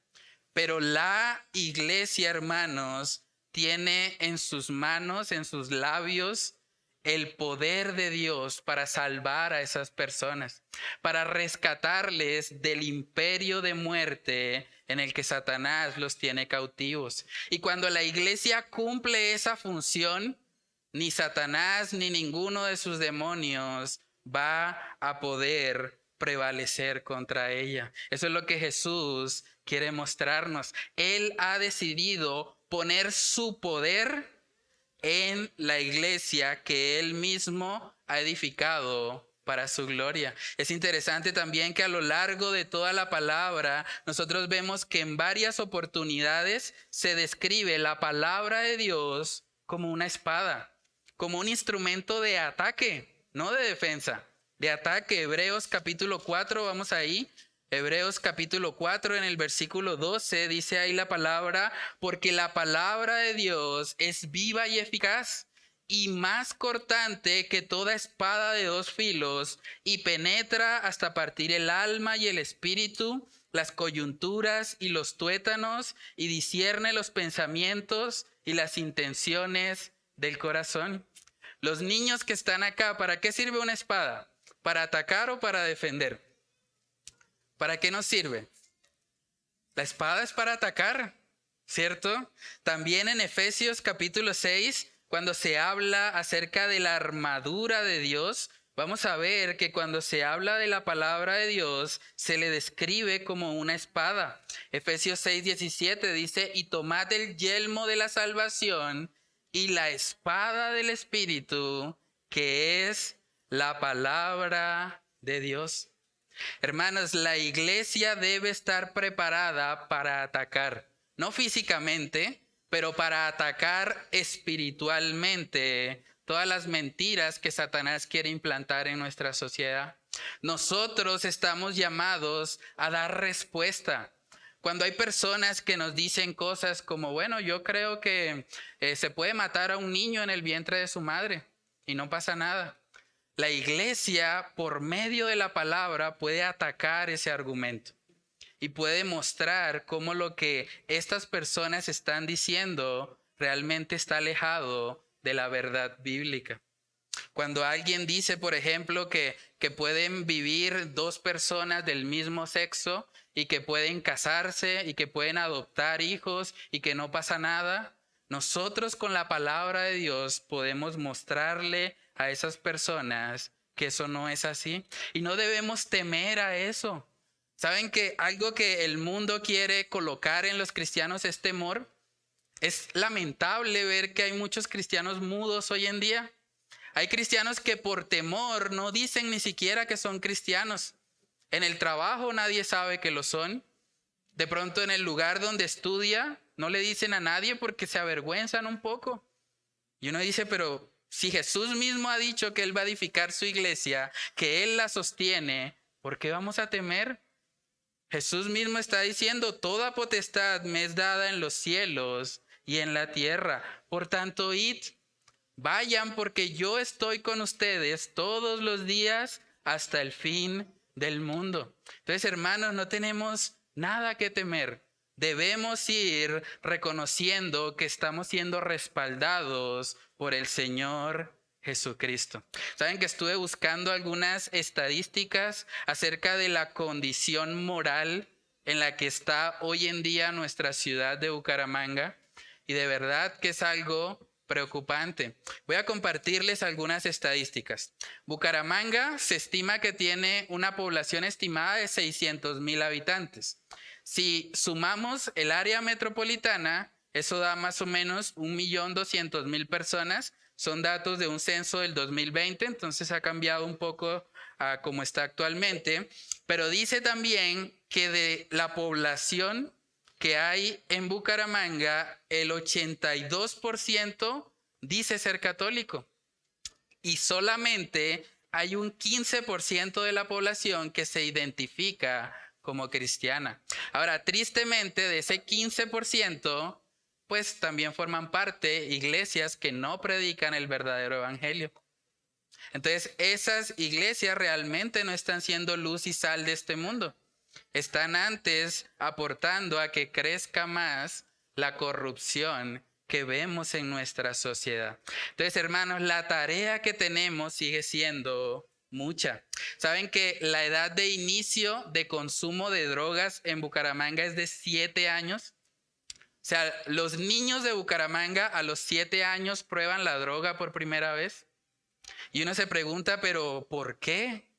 Pero la iglesia, hermanos, tiene en sus manos, en sus labios, el poder de Dios para salvar a esas personas, para rescatarles del imperio de muerte en el que Satanás los tiene cautivos. Y cuando la iglesia cumple esa función, ni Satanás ni ninguno de sus demonios va a poder prevalecer contra ella. Eso es lo que Jesús quiere mostrarnos. Él ha decidido poner su poder en la iglesia que él mismo ha edificado para su gloria. Es interesante también que a lo largo de toda la palabra nosotros vemos que en varias oportunidades se describe la palabra de Dios como una espada, como un instrumento de ataque, no de defensa, de ataque. Hebreos capítulo 4, vamos ahí. Hebreos capítulo 4 en el versículo 12 dice ahí la palabra, porque la palabra de Dios es viva y eficaz y más cortante que toda espada de dos filos, y penetra hasta partir el alma y el espíritu, las coyunturas y los tuétanos, y discierne los pensamientos y las intenciones del corazón. Los niños que están acá, ¿para qué sirve una espada? ¿Para atacar o para defender? ¿Para qué nos sirve? La espada es para atacar, ¿cierto? También en Efesios capítulo 6, cuando se habla acerca de la armadura de Dios, vamos a ver que cuando se habla de la palabra de Dios, se le describe como una espada. Efesios 6:17 dice, y tomad el yelmo de la salvación y la espada del Espíritu, que es la palabra de Dios. Hermanos, la iglesia debe estar preparada para atacar, no físicamente, pero para atacar espiritualmente todas las mentiras que Satanás quiere implantar en nuestra sociedad. Nosotros estamos llamados a dar respuesta. Cuando hay personas que nos dicen cosas como, bueno, yo creo que se puede matar a un niño en el vientre de su madre y no pasa nada. La iglesia, por medio de la palabra, puede atacar ese argumento y puede mostrar cómo lo que estas personas están diciendo realmente está alejado de la verdad bíblica. Cuando alguien dice, por ejemplo, que pueden vivir dos personas del mismo sexo y que pueden casarse y que pueden adoptar hijos y que no pasa nada, nosotros con la palabra de Dios podemos mostrarle a esas personas que eso no es así. Y no debemos temer a eso. ¿Saben que algo que el mundo quiere colocar en los cristianos es temor? Es lamentable ver que hay muchos cristianos mudos hoy en día. Hay cristianos que por temor no dicen ni siquiera que son cristianos. En el trabajo nadie sabe que lo son. De pronto en el lugar donde estudia no le dicen a nadie porque se avergüenzan un poco. Y uno dice, pero si Jesús mismo ha dicho que Él va a edificar su iglesia, que Él la sostiene, ¿por qué vamos a temer? Jesús mismo está diciendo, toda potestad me es dada en los cielos y en la tierra. Por tanto, id, vayan porque yo estoy con ustedes todos los días hasta el fin del mundo. Entonces, hermanos, no tenemos nada que temer. Debemos ir reconociendo que estamos siendo respaldados por el Señor Jesucristo. Saben que estuve buscando algunas estadísticas acerca de la condición moral en la que está hoy en día nuestra ciudad de Bucaramanga, y de verdad que es algo preocupante. Voy a compartirles algunas estadísticas. Bucaramanga se estima que tiene una población estimada de 600,000 habitantes. Si sumamos el área metropolitana, eso da más o menos 1,200,000 personas. Son datos de un censo del 2020, entonces ha cambiado un poco a cómo está actualmente. Pero dice también que de la población que hay en Bucaramanga, el 82% dice ser católico. Y solamente hay un 15% de la población que se identifica como cristiana. Ahora, tristemente, de ese 15%, pues también forman parte iglesias que no predican el verdadero evangelio. Entonces, esas iglesias realmente no están siendo luz y sal de este mundo. Están antes aportando a que crezca más la corrupción que vemos en nuestra sociedad. Entonces, hermanos, la tarea que tenemos sigue siendo mucha. ¿Saben que la edad de inicio de consumo de drogas en Bucaramanga es de 7 años? O sea, los niños de Bucaramanga a los 7 años prueban la droga por primera vez. Y uno se pregunta, ¿pero por qué?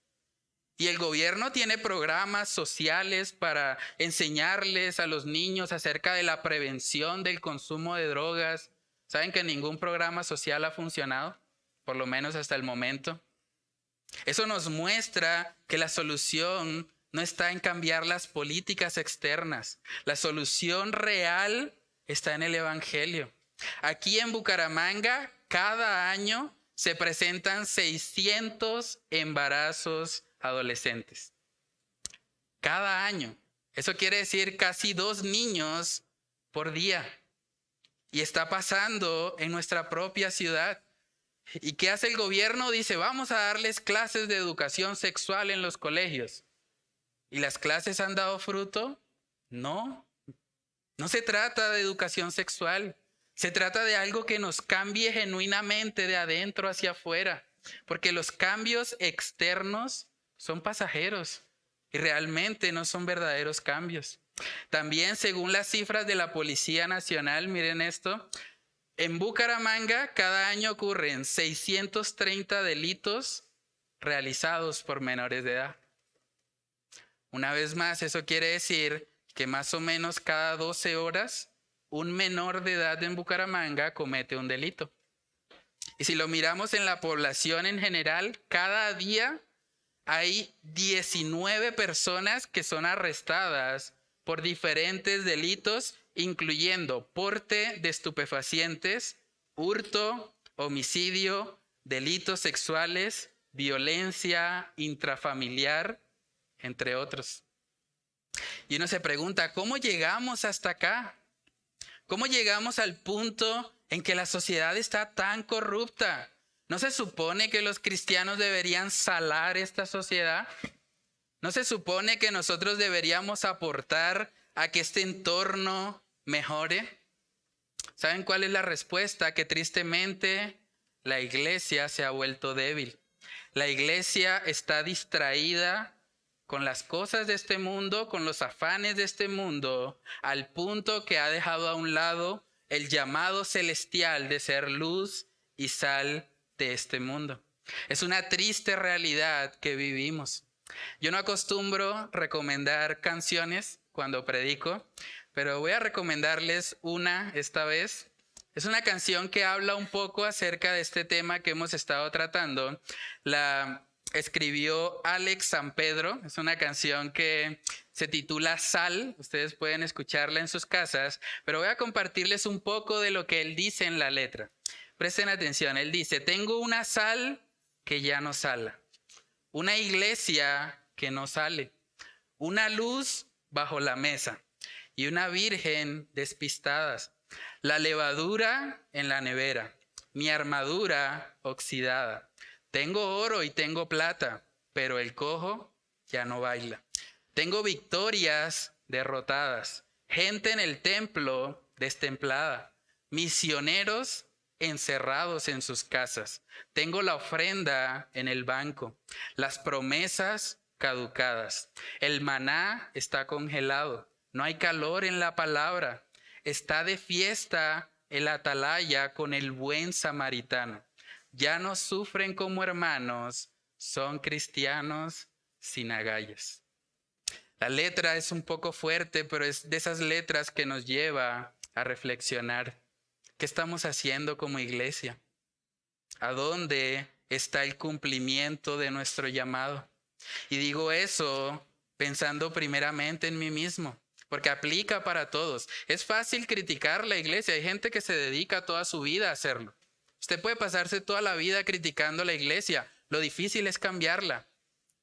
Y el gobierno tiene programas sociales para enseñarles a los niños acerca de la prevención del consumo de drogas. ¿Saben que ningún programa social ha funcionado? Por lo menos hasta el momento. Eso nos muestra que la solución no está en cambiar las políticas externas. La solución real está en el Evangelio. Aquí en Bucaramanga, cada año se presentan 600 embarazos adolescentes. Cada año. Eso quiere decir casi 2 niños por día. Y está pasando en nuestra propia ciudad. ¿Y qué hace el gobierno? Dice, vamos a darles clases de educación sexual en los colegios. ¿Y las clases han dado fruto? No. No se trata de educación sexual. Se trata de algo que nos cambie genuinamente de adentro hacia afuera. Porque los cambios externos son pasajeros y realmente no son verdaderos cambios. También, según las cifras de la Policía Nacional, miren esto, en Bucaramanga cada año ocurren 630 delitos realizados por menores de edad. Una vez más, eso quiere decir que más o menos cada 12 horas un menor de edad en Bucaramanga comete un delito. Y si lo miramos en la población en general, cada día hay 19 personas que son arrestadas por diferentes delitos, incluyendo porte de estupefacientes, hurto, homicidio, delitos sexuales, violencia intrafamiliar, entre otros. Y uno se pregunta, ¿cómo llegamos hasta acá? ¿Cómo llegamos al punto en que la sociedad está tan corrupta? ¿No se supone que los cristianos deberían salar esta sociedad? ¿No se supone que nosotros deberíamos aportar a que este entorno mejore? ¿Saben cuál es la respuesta? Que tristemente la iglesia se ha vuelto débil. La iglesia está distraída con las cosas de este mundo, con los afanes de este mundo, al punto que ha dejado a un lado el llamado celestial de ser luz y sal de este mundo. Es una triste realidad que vivimos. Yo no acostumbro recomendar canciones cuando predico, pero voy a recomendarles una esta vez. Es una canción que habla un poco acerca de este tema que hemos estado tratando. La escribió Alex San Pedro. Es una canción que se titula Sal. Ustedes pueden escucharla en sus casas, pero voy a compartirles un poco de lo que él dice en la letra. Presten atención. Él dice, tengo una sal que ya no sala, una iglesia que no sale, una luz bajo la mesa y una virgen despistadas, la levadura en la nevera, mi armadura oxidada. Tengo oro y tengo plata, pero el cojo ya no baila. Tengo victorias derrotadas, gente en el templo destemplada, misioneros encerrados en sus casas. Tengo la ofrenda en el banco, las promesas caducadas. El maná está congelado, no hay calor en la palabra. Está de fiesta el atalaya con el buen samaritano. Ya no sufren como hermanos, son cristianos sin agallas. La letra es un poco fuerte, pero es de esas letras que nos lleva a reflexionar. ¿Qué estamos haciendo como iglesia? ¿A dónde está el cumplimiento de nuestro llamado? Y digo eso pensando primeramente en mí mismo, porque aplica para todos. Es fácil criticar la iglesia. Hay gente que se dedica toda su vida a hacerlo. Usted puede pasarse toda la vida criticando la iglesia. Lo difícil es cambiarla.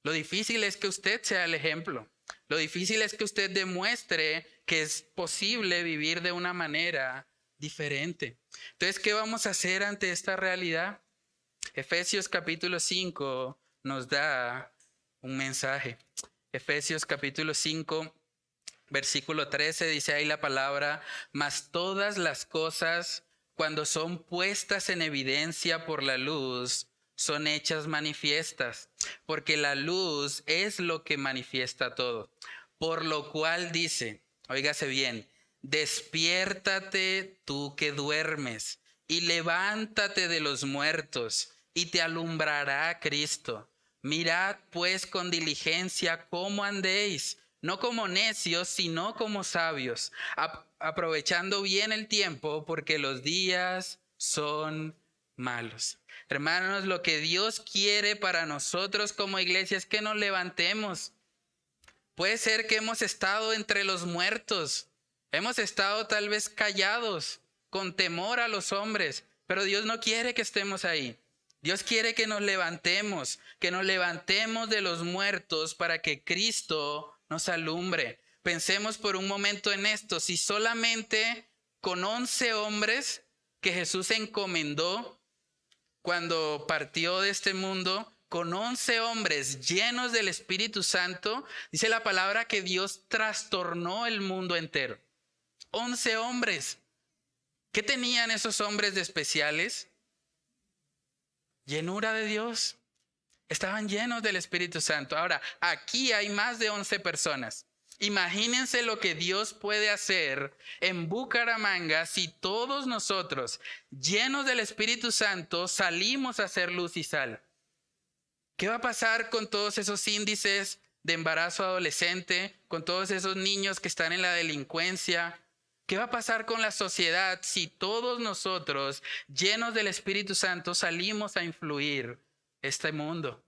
Lo difícil es que usted sea el ejemplo. Lo difícil es que usted demuestre que es posible vivir de una manera diferente. Entonces, ¿qué vamos a hacer ante esta realidad? Efesios capítulo 5 nos da un mensaje. Efesios capítulo 5, versículo 13, dice ahí la palabra, mas todas las cosas, cuando son puestas en evidencia por la luz, son hechas manifiestas, porque la luz es lo que manifiesta todo. Por lo cual dice, óigase bien, despiértate tú que duermes y levántate de los muertos y te alumbrará Cristo. Mirad pues con diligencia cómo andéis, no como necios, sino como sabios, aprovechando bien el tiempo, porque los días son malos. Hermanos, lo que Dios quiere para nosotros como iglesia es que nos levantemos. Puede ser que hemos estado entre los muertos, hemos estado tal vez callados, con temor a los hombres, pero Dios no quiere que estemos ahí. Dios quiere que nos levantemos de los muertos para que Cristo nos alumbre. Pensemos por un momento en esto. Si solamente con 11 hombres que Jesús encomendó cuando partió de este mundo, con 11 hombres llenos del Espíritu Santo, dice la palabra que Dios trastornó el mundo entero. 11 hombres. ¿Qué tenían esos hombres de especiales? Llenura de Dios. Estaban llenos del Espíritu Santo. Ahora, aquí hay más de 11 personas. Imagínense lo que Dios puede hacer en Bucaramanga si todos nosotros, llenos del Espíritu Santo, salimos a hacer luz y sal. ¿Qué va a pasar con todos esos índices de embarazo adolescente, con todos esos niños que están en la delincuencia? ¿Qué va a pasar con la sociedad si todos nosotros, llenos del Espíritu Santo, salimos a influir este mundo?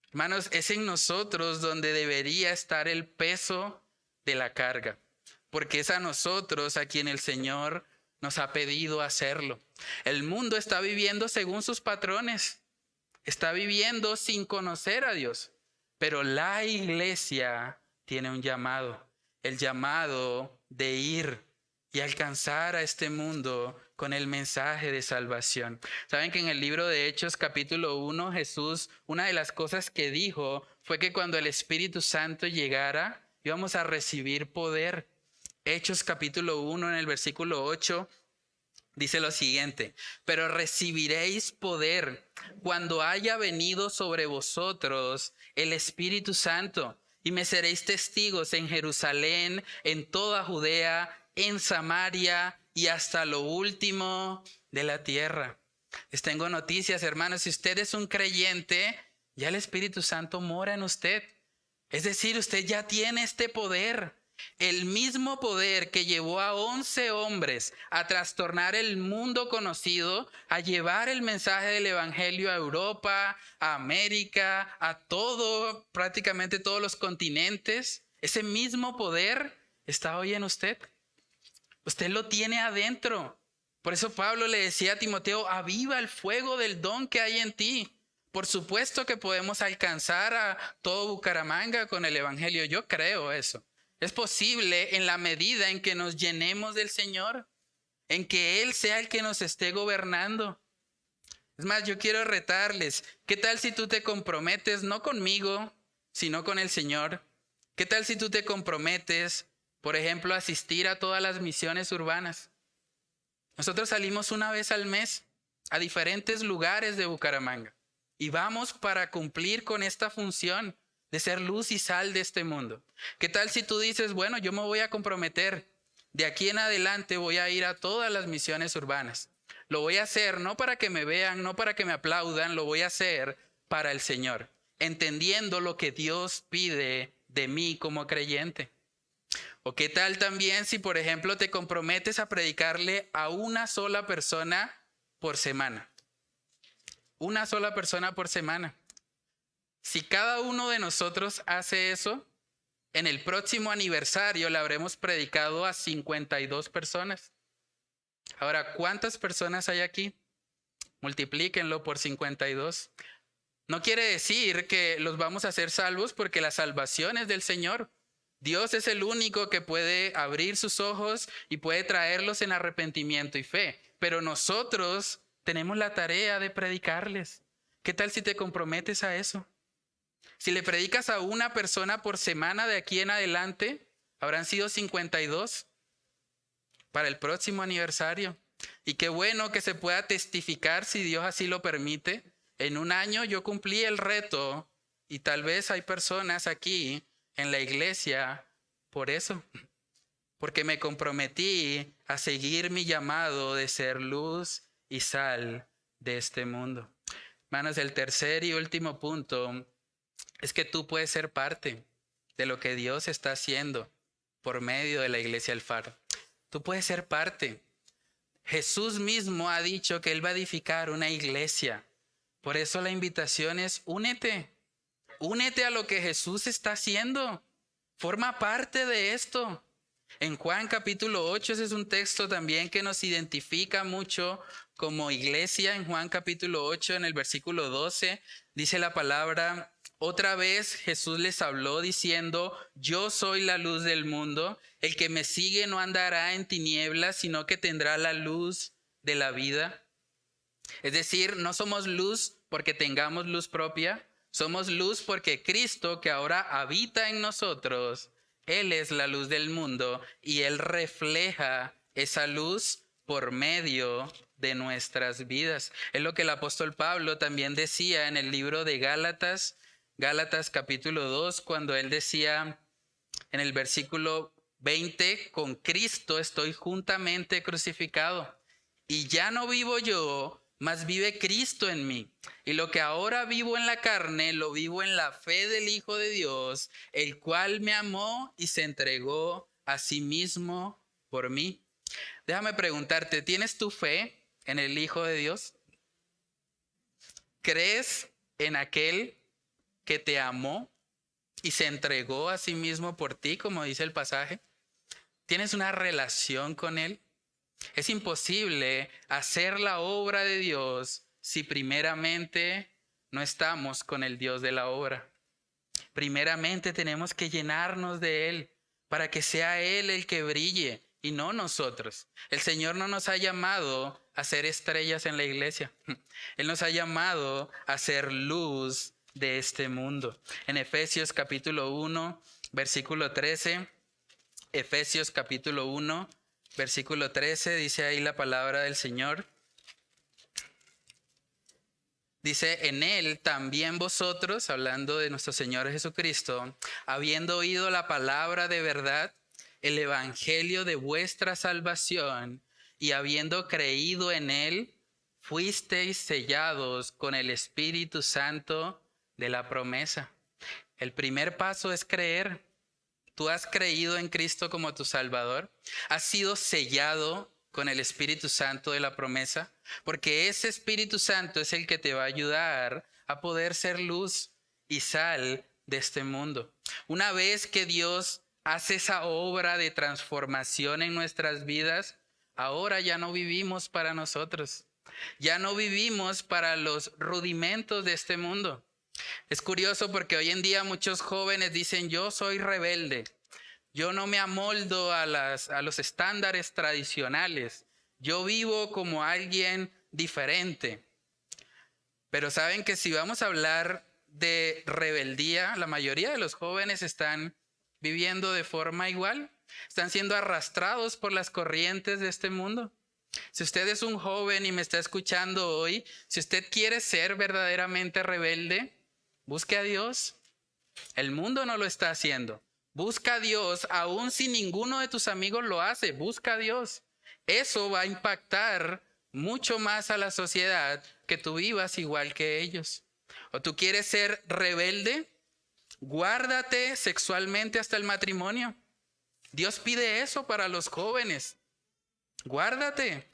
Hermanos, es en nosotros donde debería estar el peso de la carga, porque es a nosotros a quien el Señor nos ha pedido hacerlo. El mundo está viviendo según sus patrones, está viviendo sin conocer a Dios, pero la iglesia tiene un llamado, el llamado de ir y alcanzar a este mundo con el mensaje de salvación. Saben que en el libro de Hechos capítulo 1, Jesús, una de las cosas que dijo fue que cuando el Espíritu Santo llegara, íbamos a recibir poder. Hechos capítulo 1 en el versículo 8 dice lo siguiente: pero recibiréis poder cuando haya venido sobre vosotros el Espíritu Santo, y me seréis testigos en Jerusalén, en toda Judea, en Samaria y hasta lo último de la tierra. Les tengo noticias, hermanos. Si usted es un creyente, ya el Espíritu Santo mora en usted. Es decir, usted ya tiene este poder. El mismo poder que llevó a 11 hombres a trastornar el mundo conocido, a llevar el mensaje del evangelio a Europa, a América, a todo, prácticamente todos los continentes. Ese mismo poder está hoy en usted. Usted lo tiene adentro. Por eso Pablo le decía a Timoteo: aviva el fuego del don que hay en ti. Por supuesto que podemos alcanzar a todo Bucaramanga con el evangelio. Yo creo eso. Es posible en la medida en que nos llenemos del Señor, en que Él sea el que nos esté gobernando. Es más, yo quiero retarles. ¿Qué tal si tú te comprometes, no conmigo, sino con el Señor? ¿Qué tal si tú te comprometes, por ejemplo, a asistir a todas las misiones urbanas? Nosotros salimos una vez al mes a diferentes lugares de Bucaramanga y vamos para cumplir con esta función de ser luz y sal de este mundo. ¿Qué tal si tú dices: bueno, yo me voy a comprometer, de aquí en adelante voy a ir a todas las misiones urbanas? Lo voy a hacer no para que me vean, no para que me aplaudan, lo voy a hacer para el Señor, entendiendo lo que Dios pide de mí como creyente. ¿O qué tal también si, por ejemplo, te comprometes a predicarle a una sola persona por semana? Una sola persona por semana. Si cada uno de nosotros hace eso, en el próximo aniversario le habremos predicado a 52 personas. Ahora, ¿cuántas personas hay aquí? Multiplíquenlo por 52. No quiere decir que los vamos a hacer salvos, porque la salvación es del Señor. Dios es el único que puede abrir sus ojos y puede traerlos en arrepentimiento y fe. Pero nosotros tenemos la tarea de predicarles. ¿Qué tal si te comprometes a eso? Si le predicas a una persona por semana de aquí en adelante, habrán sido 52 para el próximo aniversario. Y qué bueno que se pueda testificar, si Dios así lo permite. En un año yo cumplí el reto, y tal vez hay personas aquí en la iglesia por eso, porque me comprometí a seguir mi llamado de ser luz y sal de este mundo. Hermanos, el tercer y último punto es que tú puedes ser parte de lo que Dios está haciendo por medio de la iglesia El Faro. Tú puedes ser parte. Jesús mismo ha dicho que Él va a edificar una iglesia. Por eso la invitación es únete. Únete a lo que Jesús está haciendo. Forma parte de esto. En Juan capítulo 8, ese es un texto también que nos identifica mucho como iglesia. En Juan capítulo 8, en el versículo 12, dice la palabra: otra vez Jesús les habló diciendo: yo soy la luz del mundo. El que me sigue no andará en tinieblas, sino que tendrá la luz de la vida. Es decir, no somos luz porque tengamos luz propia. Somos luz porque Cristo, que ahora habita en nosotros, Él es la luz del mundo y Él refleja esa luz por medio de nuestras vidas. Es lo que el apóstol Pablo también decía en el libro de Gálatas, Gálatas capítulo 2, cuando él decía en el versículo 20: con Cristo estoy juntamente crucificado, y ya no vivo yo, mas vive Cristo en mí. Y lo que ahora vivo en la carne, lo vivo en la fe del Hijo de Dios, el cual me amó y se entregó a sí mismo por mí. Déjame preguntarte, ¿tienes tu fe en el Hijo de Dios? ¿Crees en aquel que te amó y se entregó a sí mismo por ti, como dice el pasaje? ¿Tienes una relación con Él? Es imposible hacer la obra de Dios si primeramente no estamos con el Dios de la obra. Primeramente tenemos que llenarnos de Él para que sea Él el que brille y no nosotros. El Señor no nos ha llamado a ser estrellas en la iglesia. Él nos ha llamado a ser luz de este mundo. En Efesios capítulo 1, versículo 13, Efesios capítulo 1, versículo 13, dice ahí la palabra del Señor. Dice: en Él también vosotros, hablando de nuestro Señor Jesucristo, habiendo oído la palabra de verdad, el evangelio de vuestra salvación, y habiendo creído en Él, fuisteis sellados con el Espíritu Santo de la promesa. El primer paso es creer. ¿Tú has creído en Cristo como tu Salvador? ¿Has sido sellado con el Espíritu Santo de la promesa? Porque ese Espíritu Santo es el que te va a ayudar a poder ser luz y sal de este mundo. Una vez que Dios hace esa obra de transformación en nuestras vidas, ahora ya no vivimos para nosotros. Ya no vivimos para los rudimentos de este mundo. Es curioso porque hoy en día muchos jóvenes dicen: yo soy rebelde, yo no me amoldo a los estándares tradicionales, yo vivo como alguien diferente. Pero saben que si vamos a hablar de rebeldía, la mayoría de los jóvenes están viviendo de forma igual, están siendo arrastrados por las corrientes de este mundo. Si usted es un joven y me está escuchando hoy, si usted quiere ser verdaderamente rebelde, busque a Dios. El mundo no lo está haciendo. Busca a Dios, aun si ninguno de tus amigos lo hace. Busca a Dios. Eso va a impactar mucho más a la sociedad que tú vivas igual que ellos. ¿O tú quieres ser rebelde? Guárdate sexualmente hasta el matrimonio. Dios pide eso para los jóvenes. Guárdate.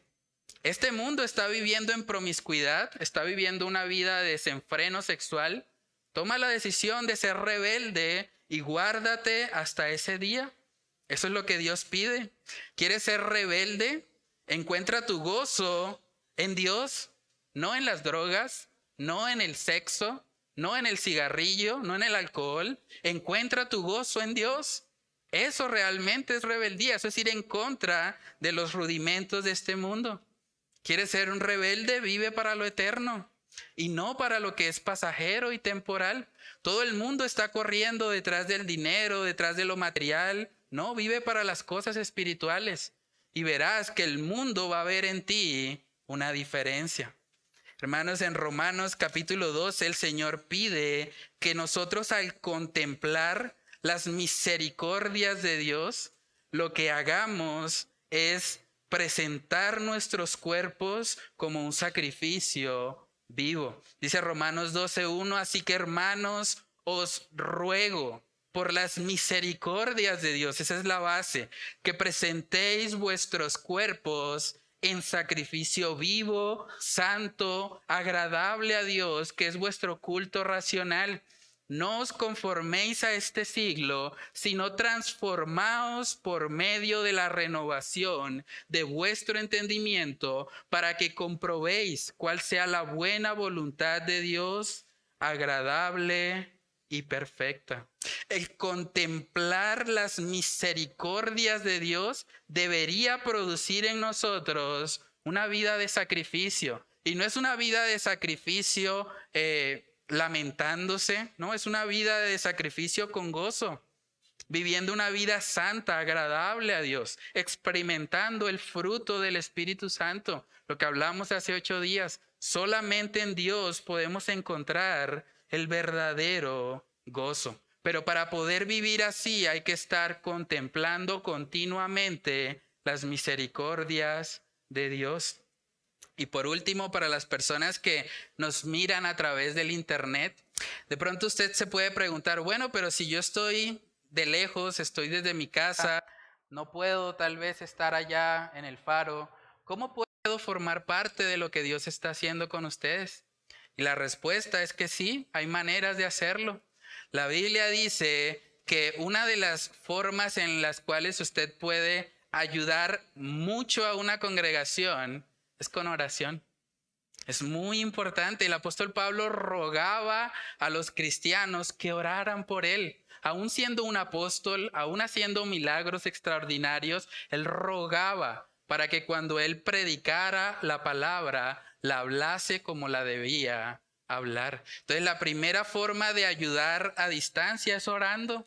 Este mundo está viviendo en promiscuidad, está viviendo una vida de desenfreno sexual. Toma la decisión de ser rebelde y guárdate hasta ese día. Eso es lo que Dios pide. ¿Quieres ser rebelde? Encuentra tu gozo en Dios, no en las drogas, no en el sexo, no en el cigarrillo, no en el alcohol. Encuentra tu gozo en Dios. Eso realmente es rebeldía. Eso es ir en contra de los rudimentos de este mundo. ¿Quieres ser un rebelde? Vive para lo eterno y no para lo que es pasajero y temporal. Todo el mundo está corriendo detrás del dinero, detrás de lo material. No, vive para las cosas espirituales y verás que el mundo va a ver en ti una diferencia. Hermanos, en Romanos capítulo 12 el Señor pide que nosotros, al contemplar las misericordias de Dios, lo que hagamos es presentar nuestros cuerpos como un sacrificio vivo. Dice Romanos 12:1: así que, hermanos, os ruego por las misericordias de Dios, esa es la base, que presentéis vuestros cuerpos en sacrificio vivo, santo, agradable a Dios, que es vuestro culto racional. No os conforméis a este siglo, sino transformaos por medio de la renovación de vuestro entendimiento, para que comprobéis cuál sea la buena voluntad de Dios, agradable y perfecta. El contemplar las misericordias de Dios debería producir en nosotros una vida de sacrificio. Y no es una vida de sacrificio lamentándose, no, es una vida de sacrificio con gozo, viviendo una vida santa, agradable a Dios, experimentando el fruto del Espíritu Santo, lo que hablamos hace 8 días. Solamente en Dios podemos encontrar el verdadero gozo. Pero para poder vivir así hay que estar contemplando continuamente las misericordias de Dios. Y por último, para las personas que nos miran a través del internet, de pronto usted se puede preguntar, bueno, pero si yo estoy de lejos, estoy desde mi casa, no puedo tal vez estar allá en el faro, ¿cómo puedo formar parte de lo que Dios está haciendo con ustedes? Y la respuesta es que sí, hay maneras de hacerlo. La Biblia dice que una de las formas en las cuales usted puede ayudar mucho a una congregación es con oración. Es muy importante. El apóstol Pablo rogaba a los cristianos que oraran por él. Aún siendo un apóstol, aún haciendo milagros extraordinarios, él rogaba para que cuando él predicara la palabra, la hablase como la debía hablar. Entonces, la primera forma de ayudar a distancia es orando,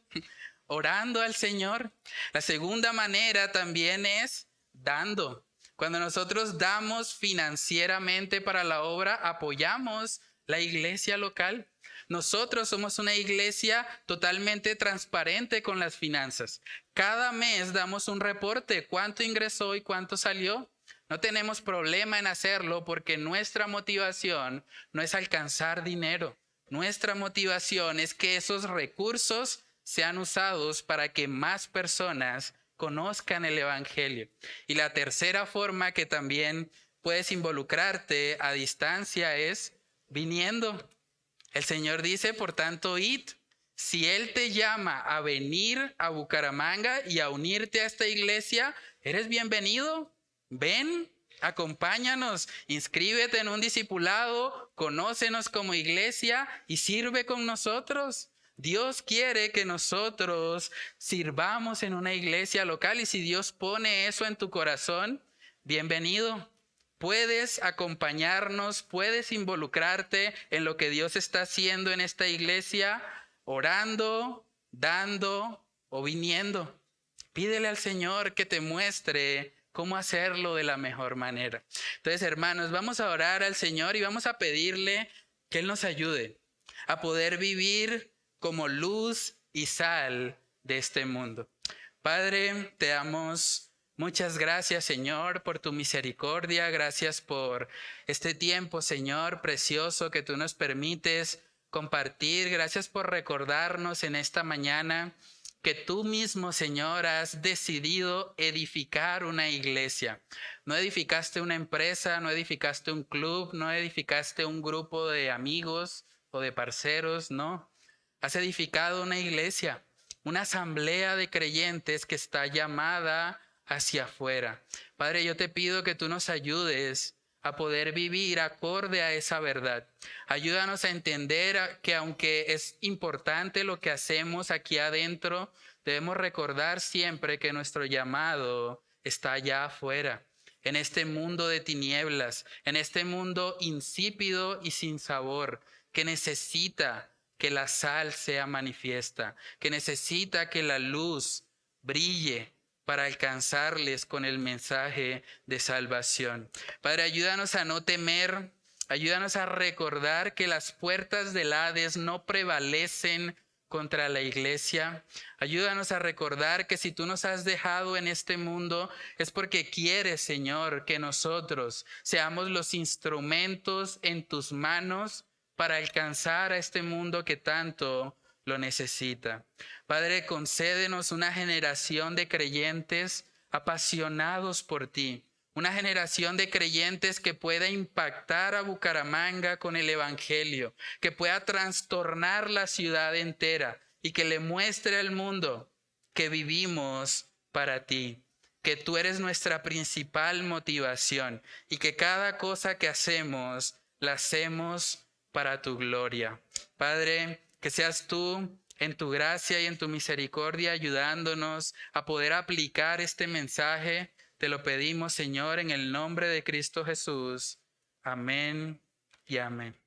orando al Señor. La segunda manera también es dando. Cuando nosotros damos financieramente para la obra, apoyamos la iglesia local. Nosotros somos una iglesia totalmente transparente con las finanzas. Cada mes damos un reporte, cuánto ingresó y cuánto salió. No tenemos problema en hacerlo porque nuestra motivación no es alcanzar dinero. Nuestra motivación es que esos recursos sean usados para que más personas conozcan el Evangelio. Y la tercera forma que también puedes involucrarte a distancia es viniendo. El Señor dice, por tanto, id. Si Él te llama a venir a Bucaramanga y a unirte a esta iglesia, eres bienvenido. Ven, acompáñanos, inscríbete en un discipulado, conócenos como iglesia y sirve con nosotros. Dios quiere que nosotros sirvamos en una iglesia local y si Dios pone eso en tu corazón, bienvenido. Puedes acompañarnos, puedes involucrarte en lo que Dios está haciendo en esta iglesia, orando, dando o viniendo. Pídele al Señor que te muestre cómo hacerlo de la mejor manera. Entonces, hermanos, vamos a orar al Señor y vamos a pedirle que Él nos ayude a poder vivir como luz y sal de este mundo. Padre, te damos muchas gracias, Señor, por tu misericordia. Gracias por este tiempo, Señor, precioso que tú nos permites compartir. Gracias por recordarnos en esta mañana que tú mismo, Señor, has decidido edificar una iglesia. No edificaste una empresa, no edificaste un club, no edificaste un grupo de amigos o de parceros, no. Has edificado una iglesia, una asamblea de creyentes que está llamada hacia afuera. Padre, yo te pido que tú nos ayudes a poder vivir acorde a esa verdad. Ayúdanos a entender que aunque es importante lo que hacemos aquí adentro, debemos recordar siempre que nuestro llamado está allá afuera, en este mundo de tinieblas, en este mundo insípido y sin sabor, que necesita que la sal sea manifiesta, que necesita que la luz brille para alcanzarles con el mensaje de salvación. Padre, ayúdanos a no temer, ayúdanos a recordar que las puertas del Hades no prevalecen contra la iglesia. Ayúdanos a recordar que si tú nos has dejado en este mundo es porque quieres, Señor, que nosotros seamos los instrumentos en tus manos para alcanzar a este mundo que tanto lo necesita. Padre, concédenos una generación de creyentes apasionados por ti, una generación de creyentes que pueda impactar a Bucaramanga con el Evangelio, que pueda trastornar la ciudad entera y que le muestre al mundo que vivimos para ti, que tú eres nuestra principal motivación y que cada cosa que hacemos, la hacemos para tu gloria. Padre, que seas tú en tu gracia y en tu misericordia ayudándonos a poder aplicar este mensaje. Te lo pedimos, Señor, en el nombre de Cristo Jesús. Amén y amén.